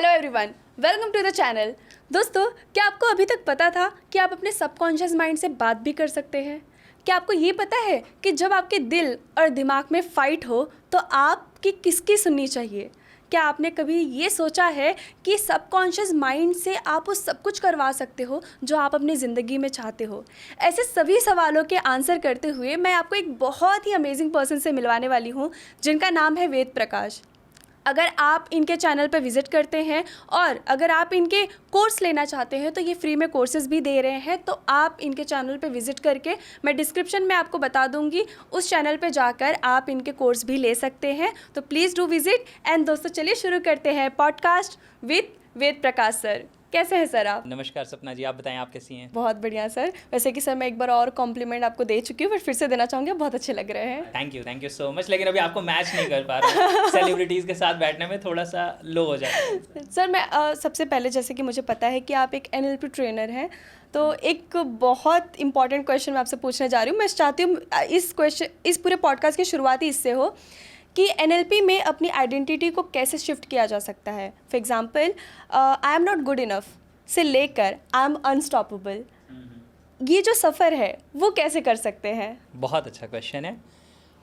Hello everyone, welcome to the channel. दोस्तों, क्या आपको अभी तक पता था कि आप अपने सबकॉन्शियस माइंड से बात भी कर सकते हैं? क्या आपको ये पता है कि जब आपके दिल और दिमाग में फ़ाइट हो तो आपकी किसकी सुननी चाहिए? क्या आपने कभी ये सोचा है कि सबकॉन्शियस माइंड से आप वो सब कुछ करवा सकते हो जो आप अपनी ज़िंदगी में चाहते हो? ऐसे सभी सवालों के आंसर करते हुए मैं आपको एक बहुत ही अमेजिंग पर्सन से मिलवाने वाली हूँ जिनका नाम है वेद प्रकाश। अगर आप इनके चैनल पर विज़िट करते हैं और अगर आप इनके कोर्स लेना चाहते हैं तो ये फ्री में कोर्सेज़ भी दे रहे हैं, तो आप इनके चैनल पे विज़िट करके, मैं डिस्क्रिप्शन में आपको बता दूंगी, उस चैनल पे जाकर आप इनके कोर्स भी ले सकते हैं। तो प्लीज़ डू विज़िट। एंड दोस्तों, चलिए शुरू करते हैं podcast with Ved Prakash sir. कैसे हैं सर आप? नमस्कार सपना जी, आप बताएं आप कैसी हैं? बहुत बढ़िया सर। वैसे कि सर मैं एक बार और कॉम्प्लीमेंट आपको दे चुकी हूँ, बट फिर से देना चाहूँगी, बहुत अच्छे लग रहे हैं। Thank you so much. लेकिन अभी आपको मैच नहीं कर पा रहा सेलिब्रिटीज़ के साथ बैठने में थोड़ा सा लो हो जाता है। सर मैं सबसे पहले, जैसे कि मुझे पता है कि आप एक NLP ट्रेनर हैं, तो एक बहुत इंपॉर्टेंट क्वेश्चन मैं आपसे पूछने जा रही हूँ। मैं चाहती हूँ इस पूरे पॉडकास्ट की शुरुआत ही इससे हो कि NLP में अपनी आइडेंटिटी को कैसे शिफ्ट किया जा सकता है। For example, I am not good enough से लेकर आई एम अनस्टॉपेबल, ये जो सफ़र है वो कैसे कर सकते हैं? बहुत अच्छा क्वेश्चन है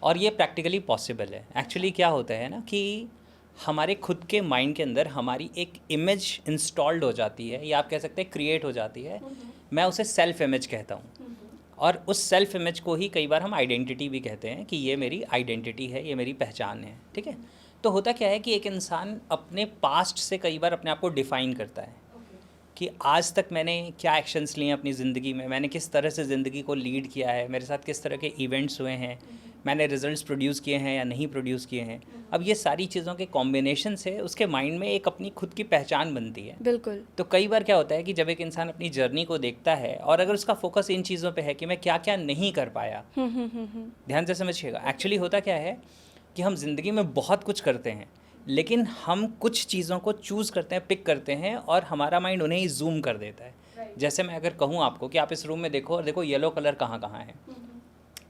और ये प्रैक्टिकली पॉसिबल है। एक्चुअली क्या होता है ना कि हमारे खुद के माइंड के अंदर हमारी एक इमेज इंस्टॉल्ड हो जाती है, या आप कह सकते हैं क्रिएट हो जाती है। मैं उसे सेल्फ इमेज कहता हूँ, और उस सेल्फ इमेज को ही कई बार हम आइडेंटिटी भी कहते हैं कि ये मेरी आइडेंटिटी है, ये मेरी पहचान है। ठीक है, तो होता क्या है कि एक इंसान अपने पास्ट से कई बार अपने आप को डिफ़ाइन करता है कि आज तक मैंने क्या एक्शंस लिए अपनी ज़िंदगी में, मैंने किस तरह से ज़िंदगी को लीड किया है, मेरे साथ किस तरह के इवेंट्स हुए हैं, मैंने रिजल्ट्स प्रोड्यूस किए हैं या नहीं प्रोड्यूस किए हैं। अब ये सारी चीज़ों के कॉम्बिनेशन से उसके माइंड में एक अपनी खुद की पहचान बनती है। बिल्कुल। तो कई बार क्या होता है कि जब एक इंसान अपनी जर्नी को देखता है और अगर उसका फोकस इन चीज़ों पे है कि मैं क्या क्या नहीं कर पाया, ध्यान से समझिएगा। एक्चुअली होता क्या है कि हम ज़िंदगी में बहुत कुछ करते हैं, लेकिन हम कुछ चीज़ों को चूज़ करते हैं, पिक करते हैं, और हमारा माइंड उन्हें ही जूम कर देता है। जैसे मैं अगर कहूँ आपको कि आप इस रूम में देखो और देखो येलो कलर कहाँ कहाँ है,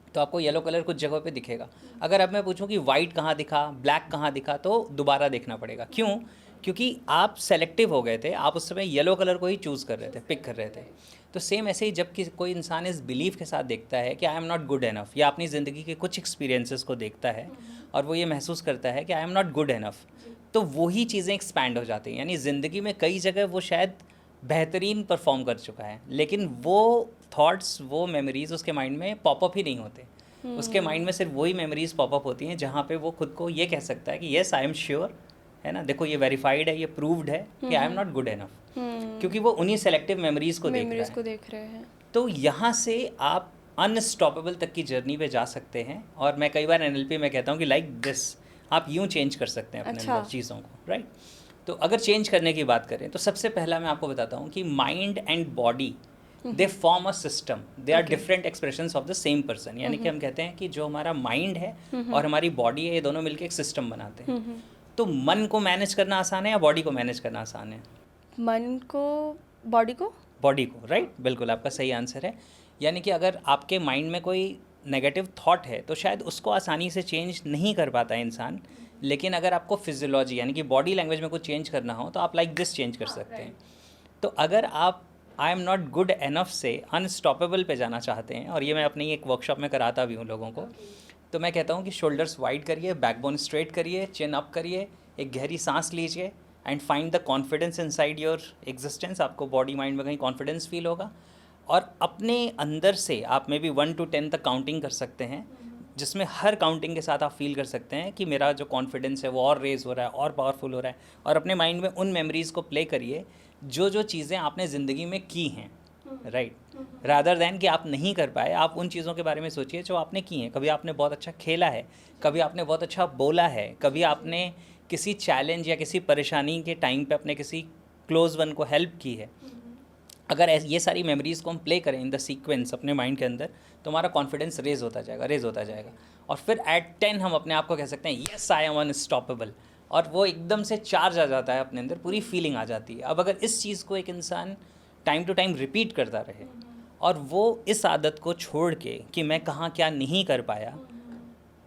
तो आपको येलो कलर कुछ जगह पे दिखेगा। अगर अब मैं पूछूं कि वाइट कहाँ दिखा, ब्लैक कहाँ दिखा, तो दोबारा देखना पड़ेगा। क्यों? क्योंकि आप सेलेक्टिव हो गए थे, आप उस समय येलो कलर को ही चूज़ कर रहे थे, पिक कर रहे थे। तो सेम ऐसे ही जब कोई इंसान इस बिलीफ के साथ देखता है कि I am not good enough, या अपनी ज़िंदगी के कुछ एक्सपीरियंसेस को देखता है और वो ये महसूस करता है कि I am not good enough, तो वही चीज़ें एक्सपैंड हो जाती हैं। यानी ज़िंदगी में कई जगह वो शायद बेहतरीन परफॉर्म कर चुका है, लेकिन वो थॉट्स, वो मेमोरीज़ उसके माइंड में पॉपअप ही नहीं होते। उसके माइंड में सिर्फ वही मेमोरीज़ पॉपअप होती हैं जहाँ पे वो खुद को ये कह सकता है कि येस आई एम श्योर, है ना, देखो ये वेरीफाइड है, ये प्रूव्ड है कि I am not good enough, क्योंकि वो उन्हीं सेलेक्टिव मेमोरीज़ को देख रहा है। तो यहाँ से आप अनस्टॉपेबल तक की जर्नी पे जा सकते हैं। और मैं कई बार NLP में कहता हूँ कि लाइक दिस, आप यूँ चेंज कर सकते हैं अपने अंदर चीज़ों को, राइट। तो अगर चेंज करने की बात करें तो सबसे पहला मैं आपको बताता हूँ कि mind and body, they form a system, they are different expressions of the same person. यानी कि हम कहते हैं कि जो हमारा माइंड है और हमारी बॉडी है, ये दोनों मिलकर एक सिस्टम बनाते हैं। तो मन को मैनेज करना आसान है या बॉडी को मैनेज करना आसान है? मन को, बॉडी को? बॉडी को, राइट, बिल्कुल आपका सही आंसर है। यानी कि अगर आपके माइंड में कोई नेगेटिव थॉट है तो शायद उसको आसानी से चेंज नहीं कर पाता है इंसान, लेकिन अगर आपको फिजियोलॉजी यानी कि बॉडी लैंग्वेज में कुछ चेंज करना हो तो आप लाइक दिस चेंज कर सकते हैं। तो अगर आप आई एम नॉट गुड एनफ से अनस्टॉपेबल पे जाना चाहते हैं, और ये मैं अपनी एक वर्कशॉप में कराता भी हूँ लोगों को, तो मैं कहता हूँ कि शोल्डर्स वाइड करिए, बैकबोन स्ट्रेट करिए, चिन अप करिए, एक गहरी सांस लीजिए and find the confidence inside your existence. आपको बॉडी माइंड में कहीं कॉन्फिडेंस फील होगा, और अपने अंदर से आप मे बी 1 to 10 तक काउंटिंग कर सकते हैं, जिसमें हर काउंटिंग के साथ आप फील कर सकते हैं कि मेरा जो कॉन्फिडेंस है वो और रेज हो रहा है, और पावरफुल हो रहा है। और अपने माइंड में उन मेमोरीज़ को प्ले करिए जो जो चीज़ें आपने ज़िंदगी में की हैं, राइट, रादर दैन कि आप नहीं कर पाए। आप उन चीज़ों के बारे में सोचिए जो आपने की हैं। कभी आपने बहुत अच्छा खेला है, कभी आपने बहुत अच्छा बोला है, कभी आपने किसी चैलेंज या किसी परेशानी के टाइम पे अपने किसी क्लोज़ वन को हेल्प की है। अगर ये सारी मेमोरीज़ को हम प्ले करें इन द सीक्वेंस अपने माइंड के अंदर, तो हमारा कॉन्फिडेंस रेज होता जाएगा। और फिर एट 10 हम अपने आप को कह सकते हैं येस आई एम अनस्टॉपेबल, और वो एकदम से चार्ज आ जाता है अपने अंदर, पूरी फीलिंग आ जाती है। अब अगर इस चीज़ को एक इंसान टाइम टू टाइम रिपीट करता रहे और वो इस आदत को छोड़ के कि मैं कहाँ क्या नहीं कर पाया,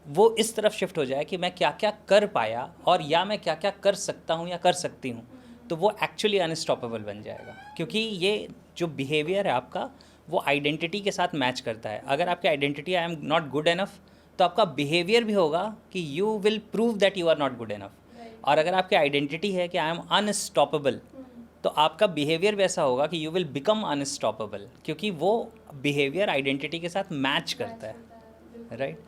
वो इस तरफ शिफ्ट हो जाए कि मैं क्या क्या कर पाया और या मैं क्या क्या कर सकता हूँ या कर सकती हूँ, तो वो एक्चुअली अनस्टॉपेबल बन जाएगा, क्योंकि ये जो बिहेवियर है आपका वो आइडेंटिटी के साथ मैच करता है। अगर आपकी identity I am not good enough, तो आपका बिहेवियर भी होगा कि you will prove that you are not good enough. और अगर आपकी आइडेंटिटी है कि आई एम अनस्टॉपेबल, तो आपका बिहेवियर भी ऐसा होगा कि यू विल बिकम अनस्टॉपेबल, क्योंकि वो बिहेवियर आइडेंटिटी के साथ मैच करता है, राइट।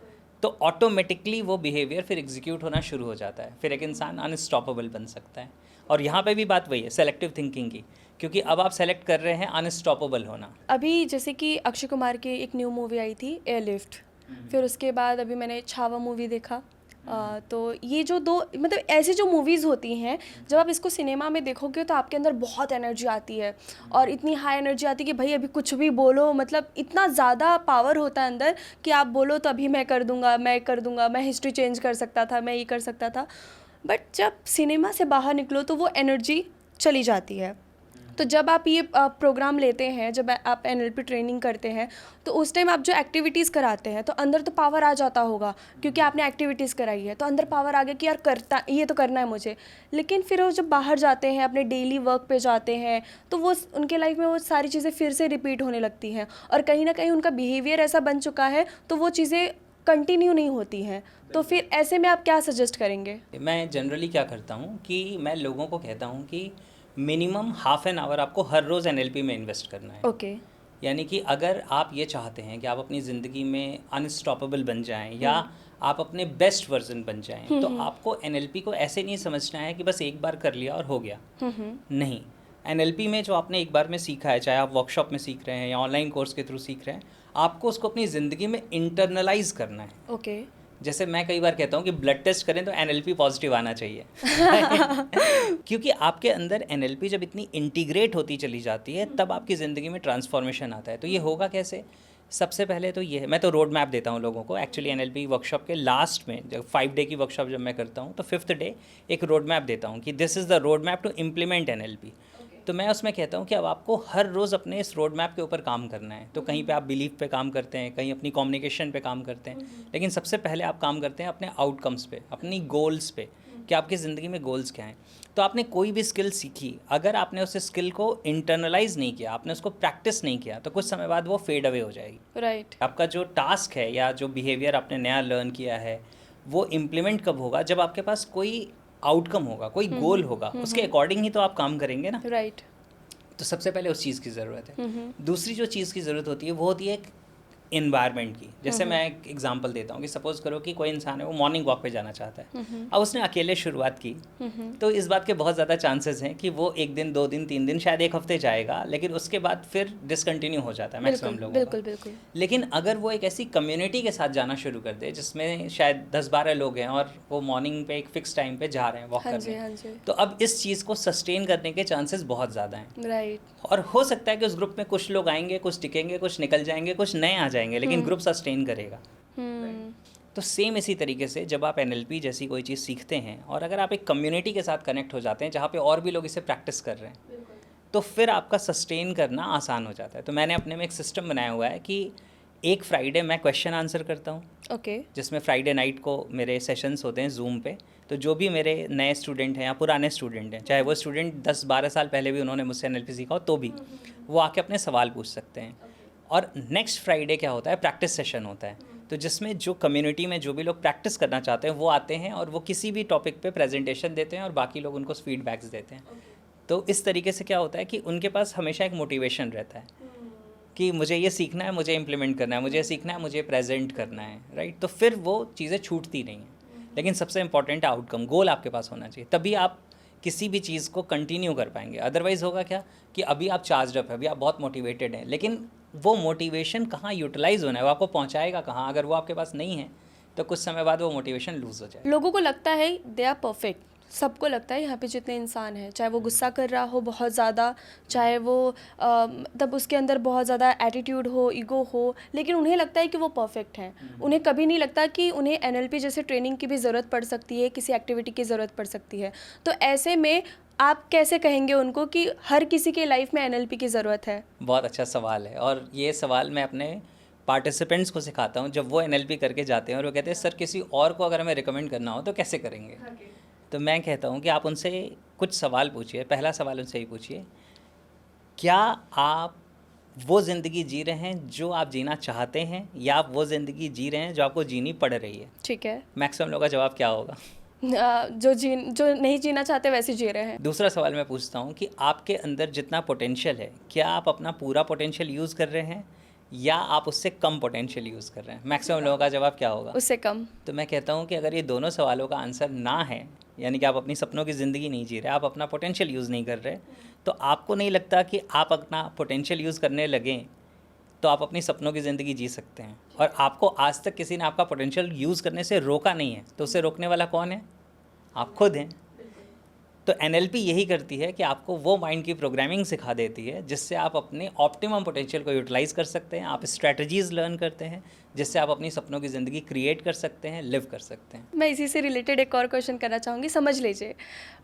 तो ऑटोमेटिकली वो बिहेवियर फिर एग्जीक्यूट होना शुरू हो जाता है, फिर एक इंसान अनस्टॉपेबल बन सकता है। और यहाँ पे भी बात वही है सेलेक्टिव थिंकिंग की, क्योंकि अब आप सेलेक्ट कर रहे हैं अनस्टॉपेबल होना। अभी जैसे कि अक्षय कुमार की एक न्यू मूवी आई थी एयरलिफ्ट, फिर उसके बाद अभी मैंने छावा मूवी देखा। तो ये जो दो मतलब ऐसी जो मूवीज़ होती हैं, जब आप इसको सिनेमा में देखोगे तो आपके अंदर बहुत एनर्जी आती है, और इतनी हाई एनर्जी आती है कि भाई अभी कुछ भी बोलो, मतलब इतना ज़्यादा पावर होता है अंदर कि आप बोलो तो अभी मैं कर दूंगा, मैं हिस्ट्री चेंज कर सकता था, मैं ये कर सकता था। बट जब सिनेमा से बाहर निकलो तो वो एनर्जी चली जाती है। तो जब आप ये प्रोग्राम लेते हैं, जब आप NLP ट्रेनिंग करते हैं, तो उस टाइम आप जो एक्टिविटीज़ कराते हैं तो अंदर तो पावर आ जाता होगा, क्योंकि आपने एक्टिविटीज़ कराई है तो अंदर पावर आ गया कि यार ये तो करना है मुझे। लेकिन फिर वो जब बाहर जाते हैं, अपने डेली वर्क पे जाते हैं, तो वो उनके लाइफ में वो सारी चीज़ें फिर से रिपीट होने लगती हैं, और कहीं ना कहीं उनका बिहेवियर ऐसा बन चुका है तो वो चीज़ें कंटिन्यू नहीं होती हैं। तो फिर ऐसे में आप क्या सजेस्ट करेंगे? मैं जनरली क्या करता हूँ कि मैं लोगों को कहता हूँ कि मिनिमम हाफ एन आवर आपको हर रोज़ NLP में इन्वेस्ट करना है। ओके। यानी कि अगर आप ये चाहते हैं कि आप अपनी ज़िंदगी में अनस्टॉपेबल बन जाएं या आप अपने बेस्ट वर्जन बन जाएं, तो आपको NLP को ऐसे नहीं समझना है कि बस एक बार कर लिया और हो गया। नहीं, NLP में जो आपने एक बार में सीखा है, चाहे आप वर्कशॉप में सीख रहे हैं या ऑनलाइन कोर्स के थ्रू सीख रहे हैं, आपको उसको अपनी ज़िंदगी में इंटरनलाइज करना है। ओके। जैसे मैं कई बार कहता हूँ कि ब्लड टेस्ट करें तो NLP पॉजिटिव आना चाहिए क्योंकि आपके अंदर NLP जब इतनी इंटीग्रेट होती चली जाती है, तब आपकी ज़िंदगी में ट्रांसफॉर्मेशन आता है। तो ये होगा कैसे? सबसे पहले तो ये है, मैं तो रोड मैप देता हूँ लोगों को। एक्चुअली NLP वर्कशॉप के लास्ट में, जब 5 डे की वर्कशॉप जब मैं करता हूँ, तो 5th डे एक रोड मैप देता हूँ कि this is the road map to implement NLP। तो मैं उसमें कहता हूँ कि अब आपको हर रोज़ अपने इस रोड मैप के ऊपर काम करना है। तो कहीं पे आप बिलीफ पे काम करते हैं, कहीं अपनी कम्युनिकेशन पे काम करते हैं, लेकिन सबसे पहले आप काम करते हैं अपने आउटकम्स पे, अपनी गोल्स पे, कि आपकी ज़िंदगी में गोल्स क्या हैं। तो आपने कोई भी स्किल सीखी, अगर आपने उस स्किल को इंटरनलाइज नहीं किया, आपने उसको प्रैक्टिस नहीं किया, तो कुछ समय बाद वो फेड अवे हो जाएगी। राइट। आपका जो टास्क है या जो बिहेवियर आपने नया लर्न किया है, वो इम्प्लीमेंट कब होगा? जब आपके पास कोई आउटकम होगा, कोई गोल होगा, उसके अकॉर्डिंग ही तो आप काम करेंगे ना। राइट। तो सबसे पहले उस चीज़ की ज़रूरत है। दूसरी जो चीज़ की ज़रूरत होती है वो होती है इन्वायरमेंट की। जैसे मैं एक एग्जांपल देता हूँ कि सपोज़ करो कि कोई इंसान है, वो मॉर्निंग वॉक पे जाना चाहता है। अब उसने अकेले शुरुआत की, तो इस बात के बहुत ज़्यादा चांसेस हैं कि वो 1 दिन, 2 दिन, 3 दिन, शायद 1 हफ्ते जाएगा, लेकिन उसके बाद फिर डिसकंटिन्यू हो जाता है मैक्सिमम लोगों का। बिल्कुल बिल्कुल। लेकिन अगर वो एक ऐसी कम्युनिटी के साथ जाना शुरू कर दे जिसमें शायद 10-12 लोग हैं और वो मॉर्निंग पे एक फ़िक्स टाइम पे जा रहे हैं वॉक करने, हाँ जी। तो अब इस चीज़ को सस्टेन करने के चांसेस बहुत ज़्यादा हैं। राइट। और हो सकता है कि उस ग्रुप में कुछ लोग आएंगे, कुछ टिकेंगे, कुछ निकल जाएंगे, कुछ नए आ जाएंगे, लेकिन ग्रुप सस्टेन करेगा। तो सेम इसी तरीके से जब आप NLP जैसी कोई चीज़ सीखते हैं और अगर आप एक कम्युनिटी के साथ कनेक्ट हो जाते हैं जहाँ पे और भी लोग इसे प्रैक्टिस कर रहे हैं, तो फिर आपका सस्टेन करना आसान हो जाता है। तो मैंने अपने में एक सिस्टम बनाया हुआ है कि एक फ्राइडे मैं क्वेश्चन आंसर करता हूँ, ओके। जिसमें फ्राइडे नाइट को मेरे सेशंस होते हैं जूम पे। तो जो भी मेरे नए स्टूडेंट हैं या पुराने स्टूडेंट हैं, चाहे वो स्टूडेंट 10-12 साल पहले भी उन्होंने मुझसे NLP सीखा हो, तो भी वो आके अपने सवाल पूछ सकते हैं। और नेक्स्ट फ्राइडे क्या होता है, प्रैक्टिस सेशन होता है, तो जिसमें जो कम्युनिटी में जो भी लोग प्रैक्टिस करना चाहते हैं वो आते हैं और वो किसी भी टॉपिक पे प्रेजेंटेशन देते हैं और बाकी लोग उनको फीडबैक्स देते हैं। तो इस तरीके से क्या होता है कि उनके पास हमेशा एक मोटिवेशन रहता है कि मुझे ये सीखना है, मुझे इम्प्लीमेंट करना है, मुझे ये सीखना है, मुझे प्रेजेंट करना है, राइट। तो फिर वो चीज़ें छूटती नहीं हैं। लेकिन सबसे इंपॉर्टेंट आउटकम, गोल आपके पास होना चाहिए, तभी आप किसी भी चीज़ को कंटिन्यू कर पाएंगे। अदरवाइज़ होगा क्या कि अभी आप चार्ज अप है, अभी आप बहुत मोटिवेटेड हैं, लेकिन वो मोटिवेशन कहाँ यूटिलाइज होना है, वो आपको पहुँचाएगा कहाँ? अगर वो आपके पास नहीं है तो कुछ समय बाद वो मोटिवेशन लूज़ हो जाए। लोगों को लगता है दे आर परफेक्ट, सबको लगता है यहाँ पे जितने इंसान हैं, चाहे वो गुस्सा कर रहा हो बहुत ज़्यादा, चाहे वो तब उसके अंदर बहुत ज़्यादा एटीट्यूड हो, ईगो हो, लेकिन उन्हें लगता है कि वो परफेक्ट हैं। उन्हें कभी नहीं लगता कि उन्हें NLP जैसे ट्रेनिंग की भी ज़रूरत पड़ सकती है, किसी एक्टिविटी की ज़रूरत पड़ सकती है। तो ऐसे में आप कैसे कहेंगे उनको कि हर किसी के लाइफ में NLP की ज़रूरत है? बहुत अच्छा सवाल है, और ये सवाल मैं अपने पार्टिसिपेंट्स को सिखाता हूँ जब वो NLP करके जाते हैं और वो कहते हैं सर किसी और को अगर हमें रिकमेंड करना हो तो कैसे करेंगे। तो मैं कहता हूँ कि आप उनसे कुछ सवाल पूछिए। पहला सवाल उनसे ही पूछिए, क्या आप वो ज़िंदगी जी रहे हैं जो आप जीना चाहते हैं, या आप वो ज़िंदगी जी रहे हैं जो आपको जीनी पड़ रही है? ठीक है। मैक्सिमम लोगों का जवाब क्या होगा? जो नहीं जीना चाहते वैसे जी रहे हैं। दूसरा सवाल मैं पूछता हूँ कि आपके अंदर जितना पोटेंशियल है, क्या आप अपना पूरा पोटेंशियल यूज़ कर रहे हैं, या आप उससे कम पोटेंशियल यूज़ कर रहे हैं? मैक्सिमम लोगों का जवाब क्या होगा? उससे कम। तो मैं कहता हूँ कि अगर ये दोनों सवालों का आंसर ना है, यानी कि आप अपनी सपनों की ज़िंदगी नहीं जी रहे, आप अपना पोटेंशियल यूज़ नहीं कर रहे, तो आपको नहीं लगता कि आप अपना पोटेंशियल यूज़ करने लगें तो आप अपनी सपनों की ज़िंदगी जी सकते हैं। और आपको आज तक किसी ने आपका पोटेंशियल यूज़ करने से रोका नहीं है, तो उसे रोकने वाला कौन है? आप खुद हैं। तो एनएलपी यही करती है कि आपको वो माइंड की प्रोग्रामिंग सिखा देती है जिससे आप अपने ऑप्टिमम पोटेंशियल को यूटिलाइज़ कर सकते हैं। आप स्ट्रैटेजीज़ लर्न करते हैं जिससे आप अपनी सपनों की ज़िंदगी क्रिएट कर सकते हैं, लिव कर सकते हैं। मैं इसी से रिलेटेड एक और क्वेश्चन करना चाहूँगी। समझ लीजिए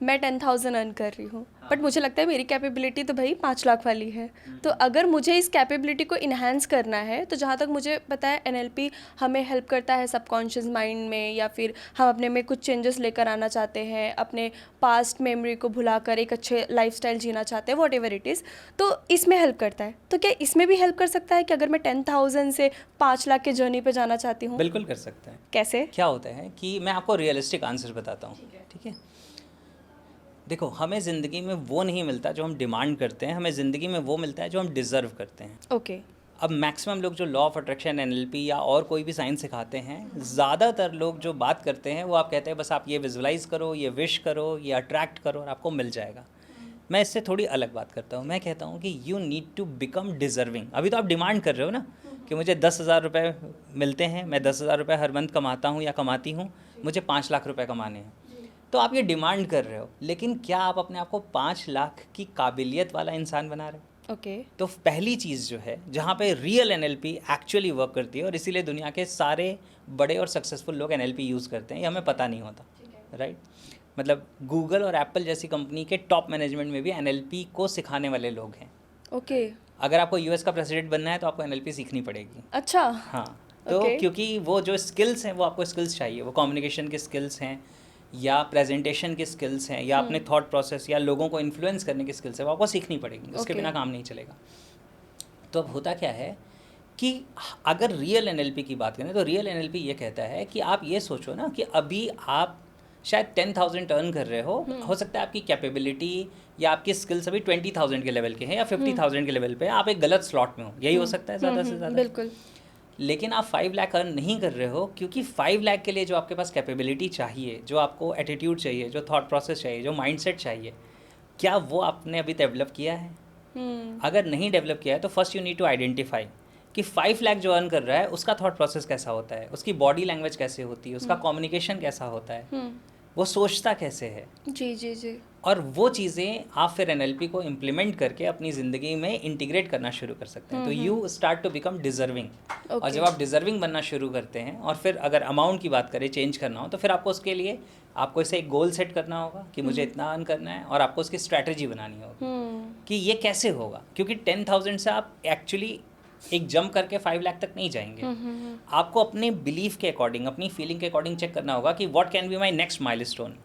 मैं 10,000 अर्न कर रही हूँ, बट मुझे लगता है मेरी कैपेबिलिटी तो भाई 5 लाख वाली है। तो अगर मुझे इस कैपेबिलिटी को इन्हांस करना है, तो जहाँ तक मुझे पता है एनएलपी हमें हेल्प करता है सबकॉन्शियस माइंड में, या फिर हम अपने में कुछ चेंजेस लेकर आना चाहते हैं, अपने पास्ट मेमोरी को भुलाकर एक अच्छे लाइफस्टाइल जीना चाहते हैं, वॉट एवर इट इज़, तो इसमें हेल्प करता है। तो क्या इसमें भी हेल्प कर सकता है कि अगर मैं 10,000 से 5 लाख के जर्नी पे जाना चाहती हूँ? बिल्कुल कर सकते हैं। कैसे? क्या होता है कि मैं आपको रियलिस्टिक आंसर बताता हूँ, ठीक है? देखो, हमें ज़िंदगी में वो नहीं मिलता जो हम डिमांड करते हैं, हमें ज़िंदगी में वो मिलता है जो हम डिज़र्व करते हैं। ओके। अब मैक्सिमम लोग जो लॉ ऑफ अट्रैक्शन, एनएलपी या और कोई भी साइंस सिखाते हैं, ज़्यादातर लोग जो बात करते हैं वो आप कहते हैं बस आप ये विजुलाइज करो, ये विश करो, ये अट्रैक्ट करो और आपको मिल जाएगा। मैं इससे थोड़ी अलग बात करता हूँ। मैं कहता हूँ कि you need to become deserving. अभी तो आप डिमांड कर रहे हो ना कि मुझे 10,000 रुपये मिलते हैं, मैं 10,000 रुपये हर मंथ कमाता हूँ या कमाती हूँ, मुझे 5 लाख रुपये कमाने हैं। तो आप ये डिमांड कर रहे हो, लेकिन क्या आप अपने आप को 5 लाख की काबिलियत वाला इंसान बना रहे हो? ओके। तो पहली चीज़ जो है जहाँ पे रियल एनएलपी एक्चुअली वर्क करती है, और इसीलिए दुनिया के सारे बड़े और सक्सेसफुल लोग एनएलपी यूज़ करते हैं, ये हमें पता नहीं होता, राइट? मतलब गूगल और एप्पल जैसी कंपनी के टॉप मैनेजमेंट में भी एनएलपी को सिखाने वाले लोग हैं। ओके। अगर आपको यूएस का प्रेसिडेंट बनना है तो आपको एनएलपी सीखनी पड़ेगी। अच्छा। हाँ, तो Okay. क्योंकि वो जो स्किल्स हैं वो आपको स्किल्स चाहिए, वो कम्युनिकेशन के स्किल्स हैं या प्रेजेंटेशन के स्किल्स हैं या अपने थॉट प्रोसेस या लोगों को इन्फ्लुएंस करने की स्किल्स है, वो आपको सीखनी पड़ेगी, उसके Okay. बिना काम नहीं चलेगा। तो अब होता क्या है कि अगर रियल एनएलपी की बात करें तो रियल एनएलपी ये कहता है कि आप ये सोचो ना कि अभी आप शायद 10,000 टर्न कर रहे हो सकता है आपकी कैपेबिलिटी या आपकी स्किल्स अभी 20,000 के लेवल के हैं या 50,000 के लेवल पे हैं, आप एक गलत स्लॉट में हो, यही हो सकता है ज़्यादा से ज़्यादा। बिल्कुल। लेकिन आप 5 लाख अर्न नहीं कर रहे हो क्योंकि 5 लाख के लिए जो आपके पास कैपेबिलिटी चाहिए, जो आपको एटीट्यूड चाहिए, जो थॉट प्रोसेस चाहिए, जो माइंडसेट चाहिए, क्या वो आपने अभी डेवलप किया है? अगर नहीं डेवलप किया है तो first you need to identify कि 5 लाख जो अर्न कर रहा है उसका थॉट प्रोसेस कैसा होता है, उसकी बॉडी लैंग्वेज कैसे होती है, उसका कम्युनिकेशन कैसा होता है, वो सोचता कैसे है। जी जी जी। और वो चीज़ें आप फिर एनएलपी को इम्प्लीमेंट करके अपनी ज़िंदगी में इंटीग्रेट करना शुरू कर सकते हैं। तो you start to become deserving. और जब आप डिज़र्विंग बनना शुरू करते हैं और फिर अगर अमाउंट की बात करें, चेंज करना हो, तो फिर आपको उसके लिए आपको इसे एक गोल सेट करना होगा कि मुझे इतना अर्न करना है, और आपको उसकी स्ट्रैटेजी बनानी होगी कि ये कैसे होगा। क्योंकि 10,000 से आप एक्चुअली एक जंप करके 5 लाख तक नहीं जाएंगे। आपको अपने बिलीफ के अकॉर्डिंग, अपनी फीलिंग के अकॉर्डिंग चेक करना होगा कि what can be my next milestone.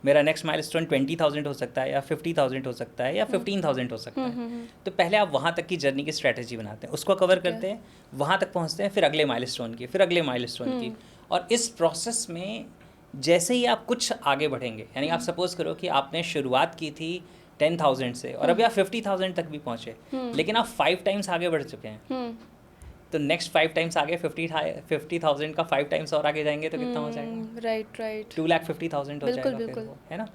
मेरा नेक्स्ट माइलस्टोन 20,000 हो सकता है या 50,000 हो सकता है या 15,000 हो सकता है। तो पहले आप वहाँ तक की जर्नी की स्ट्रैटेजी बनाते हैं, उसको कवर करते हैं, वहाँ तक पहुँचते हैं, फिर अगले माइलस्टोन की, फिर अगले माइलस्टोन की। और इस प्रोसेस में जैसे ही आप कुछ आगे बढ़ेंगे, यानी आप सपोज करो कि आपने शुरुआत की थी 10,000 से और अभी आप 50,000 तक भी पहुँचे, लेकिन आप 5 टाइम्स आगे बढ़ चुके हैं। तो नेक्स्ट 5 टाइम्स आगे 50,000 का 5 टाइम्स और आगे जाएंगे तो कितना हो जाएगा? Right right. 2,50,000 हो बिल्कुल, जाएगा बिल्कुल। फिर वो, है ना?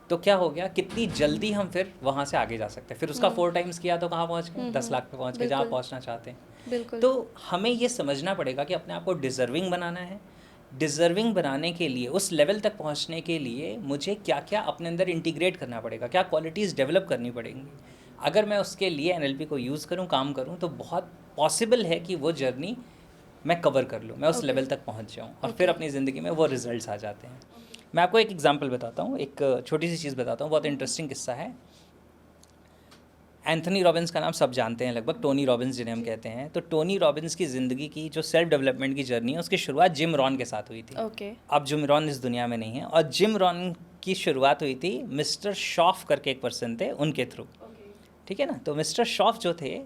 तो क्या हो गया, कितनी जल्दी हम फिर वहाँ से आगे जा सकते हैं। फिर उसका 4 टाइम्स किया तो कहाँ पहुँच गए? 10 लाख पे पहुँच गए, जहाँ बिल्कुल। पहुँचना चाहते हैं। बिल्कुल। तो हमें ये समझना पड़ेगा कि अपने आप को डिज़र्विंग बनाना है। डिज़र्विंग बनाने के लिए, उस लेवल तक पहुंचने के लिए मुझे क्या क्या अपने अंदर इंटीग्रेट करना पड़ेगा, क्या क्वालिटीज़ डेवलप करनी पड़ेंगी। अगर मैं उसके लिए एनएलपी को यूज़ करूं, काम करूं, तो बहुत पॉसिबल है कि वो जर्नी मैं कवर कर लूं, मैं उस लेवल तक पहुंच जाऊं और फिर अपनी ज़िंदगी में वो रिजल्ट्स आ जाते हैं। मैं आपको एक एग्जांपल बताता हूं, एक छोटी सी चीज़ बताता हूं, बहुत इंटरेस्टिंग किस्सा है। एंथनी रॉबिन्स का नाम सब जानते हैं लगभग, टोनी रॉबिन्स जिन्हें हम कहते हैं। तो टोनी रॉबिन्स की ज़िंदगी की जो सेल्फ डेवलपमेंट की जर्नी है उसकी शुरुआत जिम रॉन के साथ हुई थी। ओके। अब जिम रॉन इस दुनिया में नहीं है, और जिम रॉन की शुरुआत हुई थी मिस्टर शॉफ करके एक पर्सन थे उनके थ्रू। ठीक है ना। तो मिस्टर शॉफ जो थे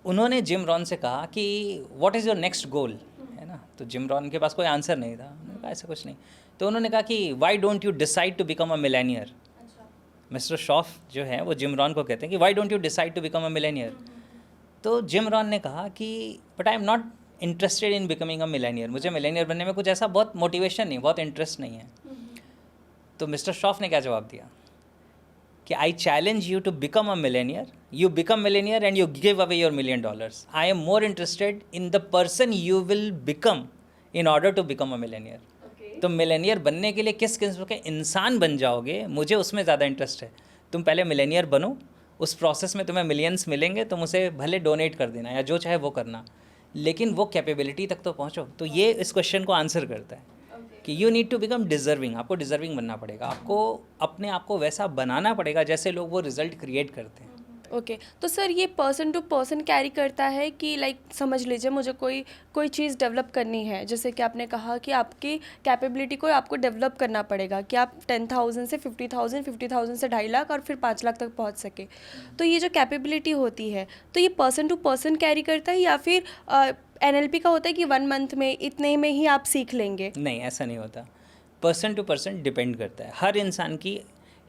उन्होंने जिम रॉन से कहा कि व्हाट इज़ योर नेक्स्ट गोल, है ना। तो जिम रॉन के पास कोई आंसर नहीं था, उन्होंने कहा ऐसा कुछ नहीं। तो उन्होंने कहा कि why don't you decide to become a millionaire. Mister Shoaff जो है वो जिम रॉन को कहते हैं कि why don't you decide to become a millionaire. तो जिम रॉन ने कहा कि but I am not interested in becoming a millionaire, मुझे मिलेनियर बनने में कुछ ऐसा बहुत मोटिवेशन नहीं, बहुत इंटरेस्ट नहीं है। तो मिस्टर शॉफ ने क्या जवाब दिया कि I challenge you to become a millionaire, you become millionaire and you give away your $1 million। I am more interested in the person you will become in order to become a millionaire. तुम millionaire बनने के लिए किस किस्म के इंसान बन जाओगे, मुझे उसमें ज़्यादा इंटरेस्ट है। तुम पहले मिलेनियर बनो, उस प्रोसेस में तुम्हें मिलियंस मिलेंगे, तुम उसे भले डोनेट कर देना या जो चाहे वो करना, लेकिन वो कैपेबिलिटी तक तो पहुँचो। तो ये इस क्वेश्चन को आंसर करता है कि you need to become deserving. आपको डिज़र्विंग बनना पड़ेगा, आपको अपने आप को वैसा बनाना पड़ेगा जैसे लोग वो रिजल्ट क्रिएट करते हैं। ओके। तो सर ये पर्सन टू पर्सन कैरी करता है कि लाइक समझ लीजिए मुझे कोई चीज़ डेवलप करनी है, जैसे कि आपने कहा कि आपकी कैपेबिलिटी को आपको डेवलप करना पड़ेगा कि आप 10,000 से 50,000, 50,000 से 2.5 लाख और फिर 5 लाख तक पहुंच सके। तो ये जो कैपेबिलिटी होती है तो ये पर्सन टू पर्सन कैरी करता है या फिर NLP का होता है कि 1 मंथ में इतने में ही आप सीख लेंगे? नहीं, ऐसा नहीं होता। पर्सन टू पर्सन डिपेंड करता है हर इंसान की।